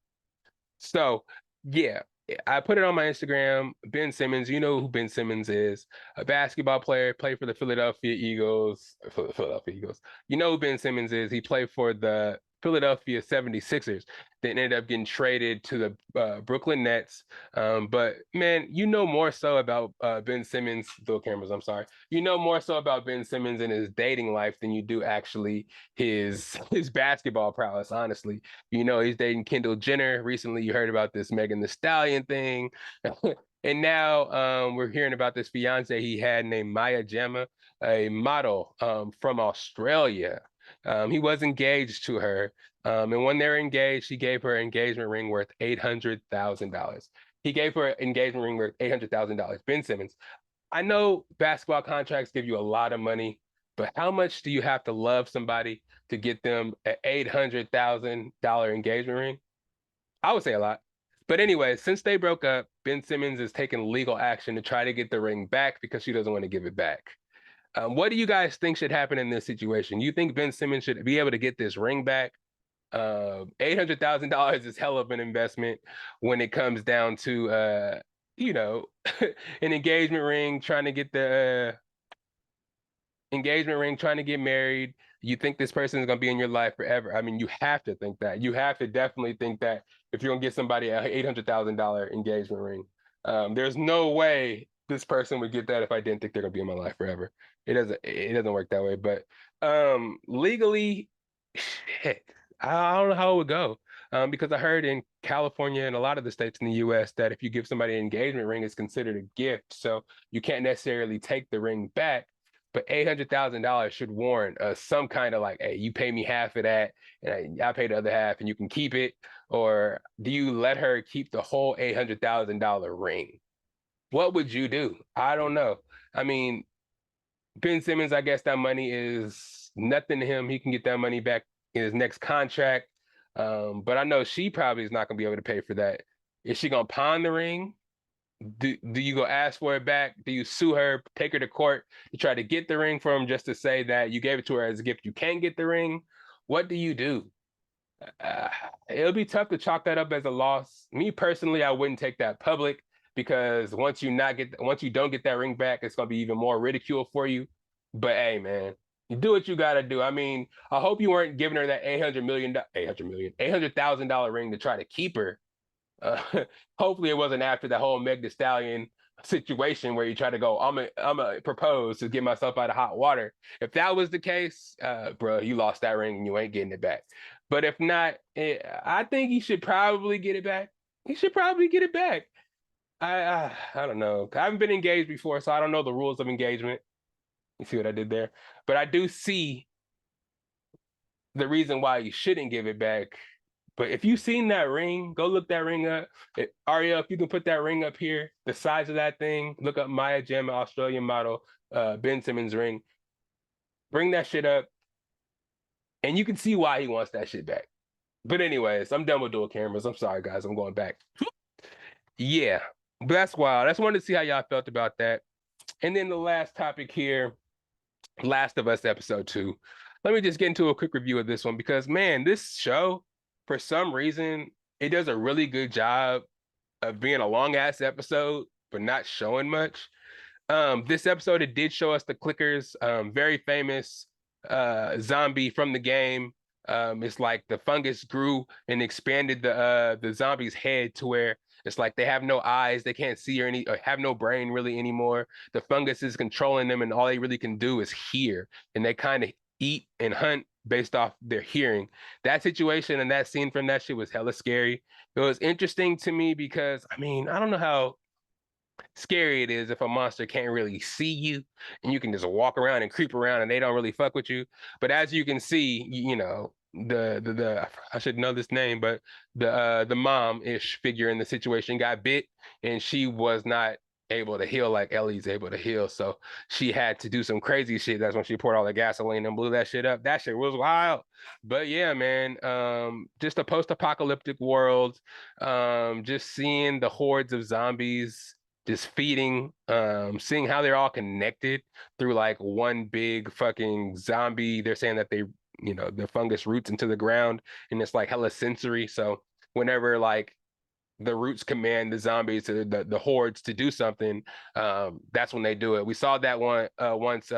So, yeah, I put it on my Instagram. Ben Simmons, you know who Ben Simmons is, a basketball player, played for the Philadelphia Eagles. Philadelphia Eagles. You know who Ben Simmons is. He played for the Philadelphia 76ers. They ended up getting traded to the Brooklyn Nets. But man, you know more so about Ben Simmons, the cameras, I'm sorry. You know more so about Ben Simmons and his dating life than you do actually his basketball prowess, honestly. You know, he's dating Kendall Jenner. Recently, you heard about this Megan Thee Stallion thing. And now we're hearing about this fiance he had named Maya Jama, a model from Australia. He was engaged to her. And when they were engaged, he gave her an engagement ring worth $800,000. He gave her an engagement ring worth $800,000. Ben Simmons. I know basketball contracts give you a lot of money, but how much do you have to love somebody to get them an $800,000 engagement ring? I would say a lot. But anyway, since they broke up, Ben Simmons is taking legal action to try to get the ring back because she doesn't want to give it back. What do you guys think should happen in this situation? You think Ben Simmons should be able to get this ring back? $800,000 is hell of an investment when it comes down to you know, an engagement ring, trying to get the engagement ring, trying to get married. You think this person is going to be in your life forever. I mean, you have to think that. You have to definitely think that if you're going to get somebody an $800,000 engagement ring. There's no way this person would get that if I didn't think they're going to be in my life forever. It doesn't work that way. But legally, shit, I don't know how it would go. Because I heard in California and a lot of the states in the US that if you give somebody an engagement ring, it's considered a gift. So you can't necessarily take the ring back, but $800,000 should warrant some kind of like, hey, you pay me half of that, and I pay the other half, and you can keep it. Or do you let her keep the whole $800,000 ring? What would you do? I don't know. I mean, Ben Simmons, I guess that money is nothing to him. He can get that money back in his next contract. But I know she probably is not gonna be able to pay for that. Is she gonna pawn the ring? Do you go ask for it back? Do you sue her, take her to court to try to get the ring from him just to say that you gave it to her as a gift? You can't get the ring. What do you do? Uh, it'll be tough to chalk that up as a loss. Me personally, I wouldn't take that public because once you don't get that ring back, it's gonna be even more ridicule for you. But hey, man, you do what you gotta do. I mean, I hope you weren't giving her that $800,000 ring to try to keep her. Uh, Hopefully, it wasn't after that whole Meg Thee Stallion situation where you try to go, I'm a propose to get myself out of hot water. If that was the case, bro, you lost that ring and you ain't getting it back. But if not, I think he should probably get it back. He should probably get it back. I don't know. I haven't been engaged before, so I don't know the rules of engagement. You see what I did there? But I do see the reason why you shouldn't give it back. But if you've seen that ring, go look that ring up. Ariel, if you can put that ring up here, the size of that thing, look up Maya Jama, Australian model, Ben Simmons ring. Bring that shit up, and you can see why he wants that shit back. But anyways, I'm done with dual cameras. I'm sorry, guys. I'm going back. Yeah, but that's wild. I just wanted to see how y'all felt about that. And then the last topic here, Last of Us episode 2. Let me just get into a quick review of this one because, man, this show, for some reason, it does a really good job of being a long ass episode, but not showing much. This episode, it did show us the clickers, very famous zombie from the game. It's like the fungus grew and expanded the zombie's head to where it's like they have no eyes, they can't see or have no brain really anymore. The fungus is controlling them, and all they really can do is hear, and they kind of eat and hunt based off their hearing. That situation and that scene from that shit was hella scary. It was interesting to me because I mean, I don't know how scary it is if a monster can't really see you and you can just walk around and creep around and they don't really fuck with you. But as you can see, you know, the I should know this name, but the mom-ish figure in the situation got bit and she was not able to heal like Ellie's able to heal. So she had to do some crazy shit. That's when she poured all the gasoline and blew that shit up. That shit was wild. But yeah, man, just a post-apocalyptic world. Just seeing the hordes of zombies just feeding, seeing how they're all connected through like one big fucking zombie. They're saying that the fungus roots into the ground and it's like hella sensory. So whenever like the roots command the zombies to the hordes to do something, that's when they do it. We saw that one once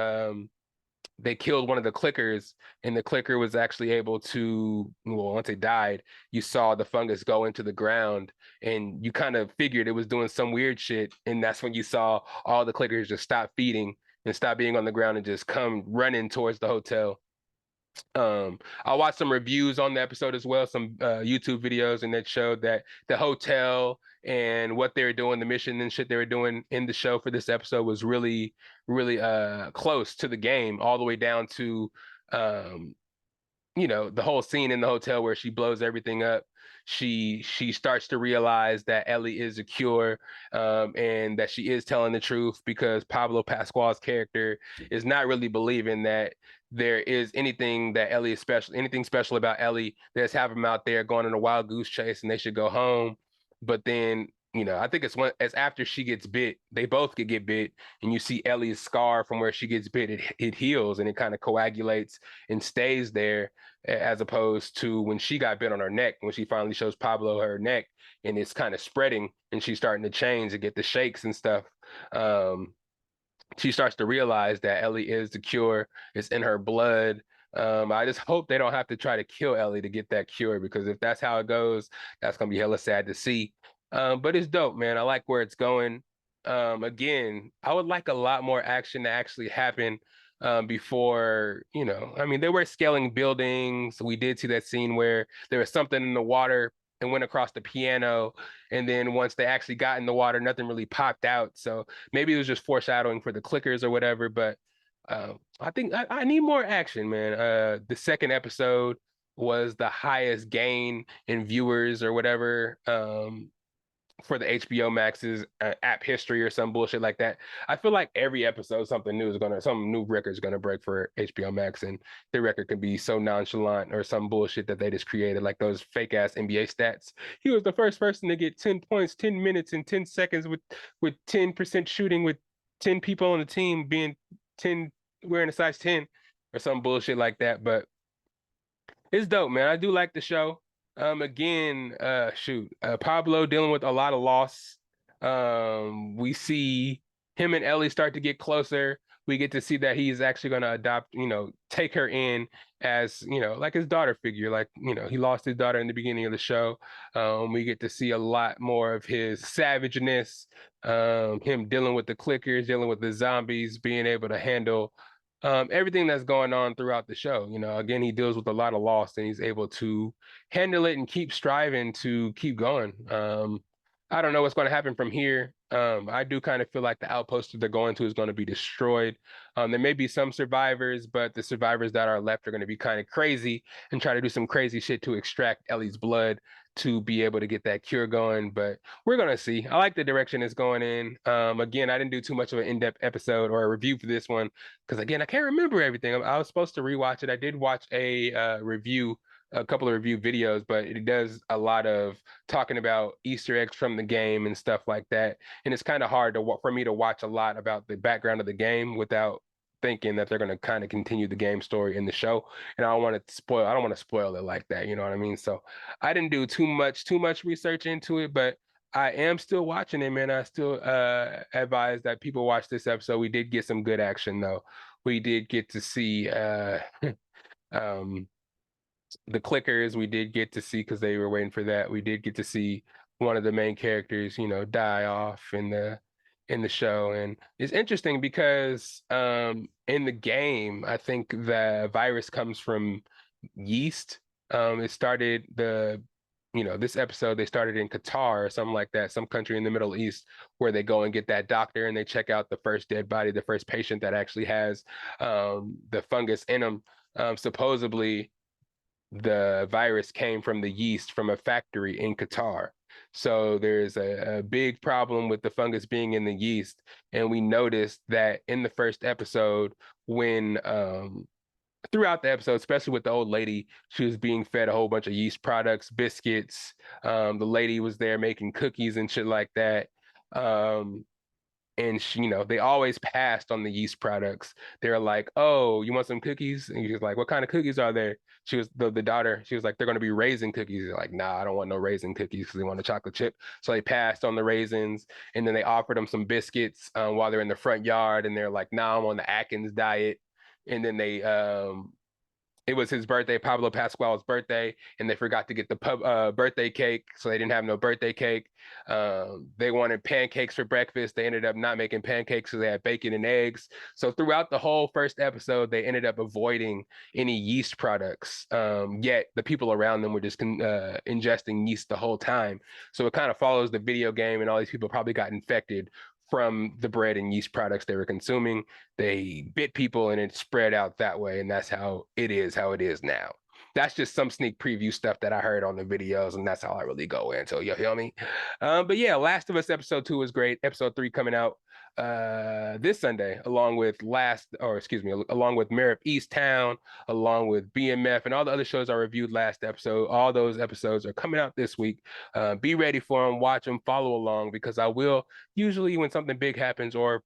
they killed one of the clickers and the clicker was actually able to, well, once it died, you saw the fungus go into the ground and you kind of figured it was doing some weird shit. And that's when you saw all the clickers just stop feeding and stop being on the ground and just come running towards the hotel. I watched some reviews on the episode as well, some YouTube videos, and that showed that the hotel and what they were doing, the mission and shit they were doing in the show for this episode was really, really close to the game, all the way down to the whole scene in the hotel where she blows everything up. She starts to realize that Ellie is a cure, and that she is telling the truth because Pablo Pascual's character is not really believing that there is anything special about Ellie. That's have them out there going on a wild goose chase and they should go home. But then I think it's after she gets bit, they both could get bit, and you see Ellie's scar from where she gets bit. It heals and it kind of coagulates and stays there, as opposed to when she got bit on her neck. When she finally shows Pablo her neck, and it's kind of spreading, and she's starting to change and get the shakes and stuff. Um, she starts to realize that Ellie is the cure. It's in her blood. I just hope they don't have to try to kill Ellie to get that cure, because if that's how it goes, that's gonna be hella sad to see. But it's dope, man. I like where it's going. Again, I would like a lot more action to actually happen before, I mean, they were scaling buildings. We did see that scene where there was something in the water and went across the piano. And then once they actually got in the water, nothing really popped out. So maybe it was just foreshadowing for the clickers or whatever. But I think I need more action, man. The second episode was the highest gain in viewers or whatever for the HBO Max's app history or some bullshit like that. I feel like every episode some new record is gonna break for HBO Max, and the record can be so nonchalant or some bullshit that they just created, like those fake ass NBA stats. He was the first person to get 10 points, 10 minutes, and 10 seconds with 10% shooting, with 10 people on the team being 10 wearing a size 10 or some bullshit like that. But it's dope, man. I do like the show. Again, Pablo dealing with a lot of loss. We see him and Ellie start to get closer. We get to see that he's actually going to adopt, take her in as, like his daughter figure. Like, he lost his daughter in the beginning of the show. We get to see a lot more of his savageness, him dealing with the clickers, dealing with the zombies, being able to handle everything that's going on throughout the show. Again, he deals with a lot of loss, and he's able to handle it and keep striving to keep going. I don't know what's going to happen from here. I do kind of feel like the outpost that they're going to is going to be destroyed. There may be some survivors, but the survivors that are left are going to be kind of crazy and try to do some crazy shit to extract Ellie's blood to be able to get that cure going. But we're going to see. I like the direction it's going in. Again, I didn't do too much of an in-depth episode or a review for this one because, again, I can't remember everything. I was supposed to rewatch it. I did watch a couple of review videos, but it does a lot of talking about Easter eggs from the game and stuff like that. And it's kind of hard for me to watch a lot about the background of the game without thinking that they're going to kind of continue the game story in the show. And I don't want to spoil it like that. You know what I mean? So I didn't do too much research into it, but I am still watching it, man. I still advise that people watch this episode. We did get some good action though. We did get to see the clickers. We did get to see, because they were waiting for that, we did get to see one of the main characters, die off in the show. And it's interesting because in the game, I think the virus comes from yeast. It started this episode, they started in Qatar or something like that, some country in the Middle East, where they go and get that doctor and they check out the first dead body, the first patient that actually has the fungus in them. Supposedly the virus came from the yeast from a factory in Qatar. So there's a big problem with the fungus being in the yeast. And we noticed that in the first episode, when throughout the episode, especially with the old lady, she was being fed a whole bunch of yeast products, biscuits. The lady was there making cookies and shit like that. And she, they always passed on the yeast products. They're like, "Oh, you want some cookies?" And he's like, "What kind of cookies are there?" She was the daughter. She was like, "They're going to be raisin cookies." They're like, "Nah, I don't want no raisin cookies," because they want a chocolate chip. So they passed on the raisins, and then they offered them some biscuits while they're in the front yard, and they're like, "Nah, I'm on the Atkins diet." And then it was his birthday, Pablo Pascual's birthday, and they forgot to get the birthday cake, so they didn't have no birthday cake. They wanted pancakes for breakfast. They ended up not making pancakes, so they had bacon and eggs. So throughout the whole first episode, they ended up avoiding any yeast products. Yet the people around them were just ingesting yeast the whole time. So it kind of follows the video game, and all these people probably got infected from the bread and yeast products they were consuming. They bit people and it spread out that way. And that's how it is now. That's just some sneak preview stuff that I heard on the videos, and that's how I really go into. You feel me? But yeah, Last of Us episode 2 was great. Episode 3 coming out this Sunday, along with along with Mayor of Easttown, along with BMF, and all the other shows I reviewed last episode. All those episodes are coming out this week. Be ready for them, watch them, follow along, because I will usually, when something big happens or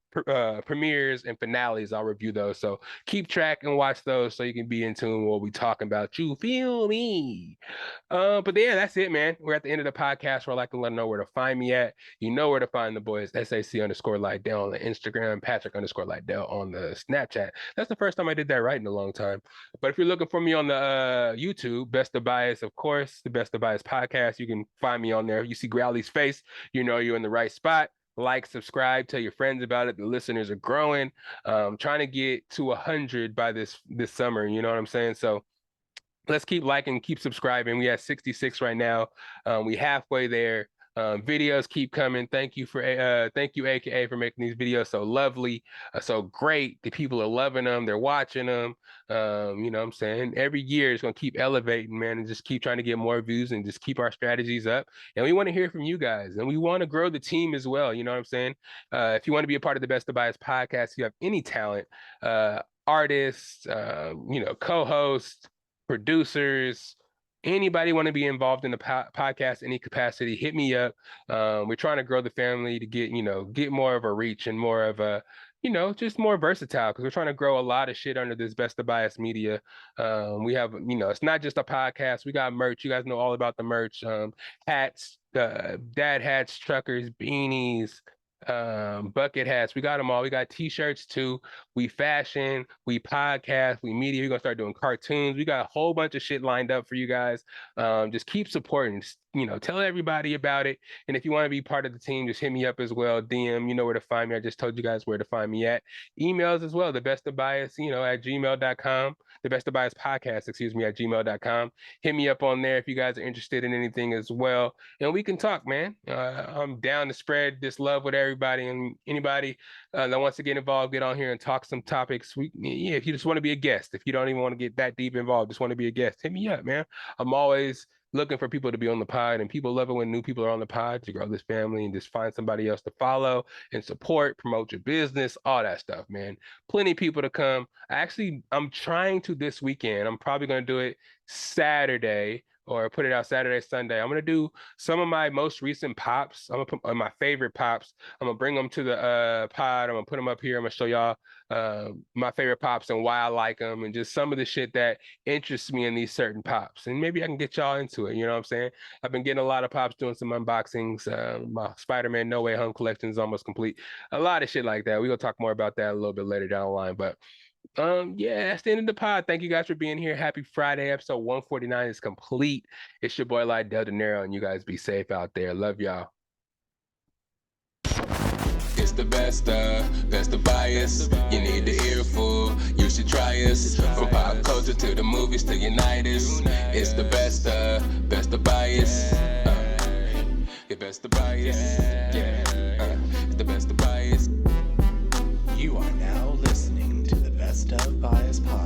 premieres and finales, I'll review those. So keep track and watch those so you can be in tune with what we talking about. You feel me? But yeah, that's it, man. We're at the end of the podcast where I like to let them know where to find me at. You know where to find the boys, SAC_Lydell on the Instagram, Patrick_Lydell on the Snapchat. That's the first time I did that right in a long time. But if you're looking for me on the YouTube, Best of Bias, of course, the Best of Bias podcast, you can find me on there. If you see Growly's face, you know you're in the right spot. Like, subscribe, tell your friends about it. The listeners are growing. Trying to get to 100 by this summer. You know what I'm saying? So let's keep liking, keep subscribing. We have 66 right now. We halfway there. Videos keep coming. Thank you AKA for making these videos so lovely, so great. The people are loving them. They're watching them. You know what I'm saying? Every year it's gonna keep elevating, man, and just keep trying to get more views and just keep our strategies up. And we want to hear from you guys, and we want to grow the team as well. You know what I'm saying? If you want to be a part of the Best of Bias podcast, if you have any talent, artists, co-hosts, producers, anybody want to be involved in the podcast, any capacity, hit me up. We're trying to grow the family to get more of a reach and more of a, just more versatile, because we're trying to grow a lot of shit under this Best of Bias media. We have, it's not just a podcast. We got merch. You guys know all about the merch. Hats, dad hats, truckers, beanies, bucket hats. We got them all. We got t-shirts too. We fashion, we podcast, we media. We're gonna start doing cartoons. We got a whole bunch of shit lined up for you guys. Just keep supporting. Tell everybody about it. And if you want to be part of the team, just hit me up as well. DM, you know where to find me. I just told you guys where to find me at. Emails as well, the best of bias, at gmail.com. The Best of Bias podcast, at gmail.com. Hit me up on there if you guys are interested in anything as well. And we can talk, man. I'm down to spread this love with everybody, and anybody that wants to get involved, get on here and talk some topics. If you just want to be a guest, if you don't even want to get that deep involved, just want to be a guest, hit me up, man. I'm always looking for people to be on the pod, and people love it when new people are on the pod to grow this family and just find somebody else to follow and support, promote your business, all that stuff, man. Plenty of people to come. I'm trying to this weekend. I'm probably going to do it Saturday, or put it out Saturday, Sunday. I'm going to do some of my most recent pops. I'm going to put my favorite pops. I'm going to bring them to the pod. I'm going to put them up here. I'm going to show y'all my favorite pops and why I like them, and just some of the shit that interests me in these certain pops. And maybe I can get y'all into it. You know what I'm saying? I've been getting a lot of pops, doing some unboxings. My Spider-Man No Way Home collection is almost complete. A lot of shit like that. We're going to talk more about that a little bit later down the line. But that's the end of the pod. Thank you guys for being here. Happy Friday. Episode 149 is complete. It's your boy Lydell Dinero, and you guys be safe out there. Love y'all. It's the best of bias. You need the earful. You should try us. From pop culture to the movies to unite us. It's the best of bias. The best of bias. It's the best of bias. You are now listening to the Best of Bias Podcast.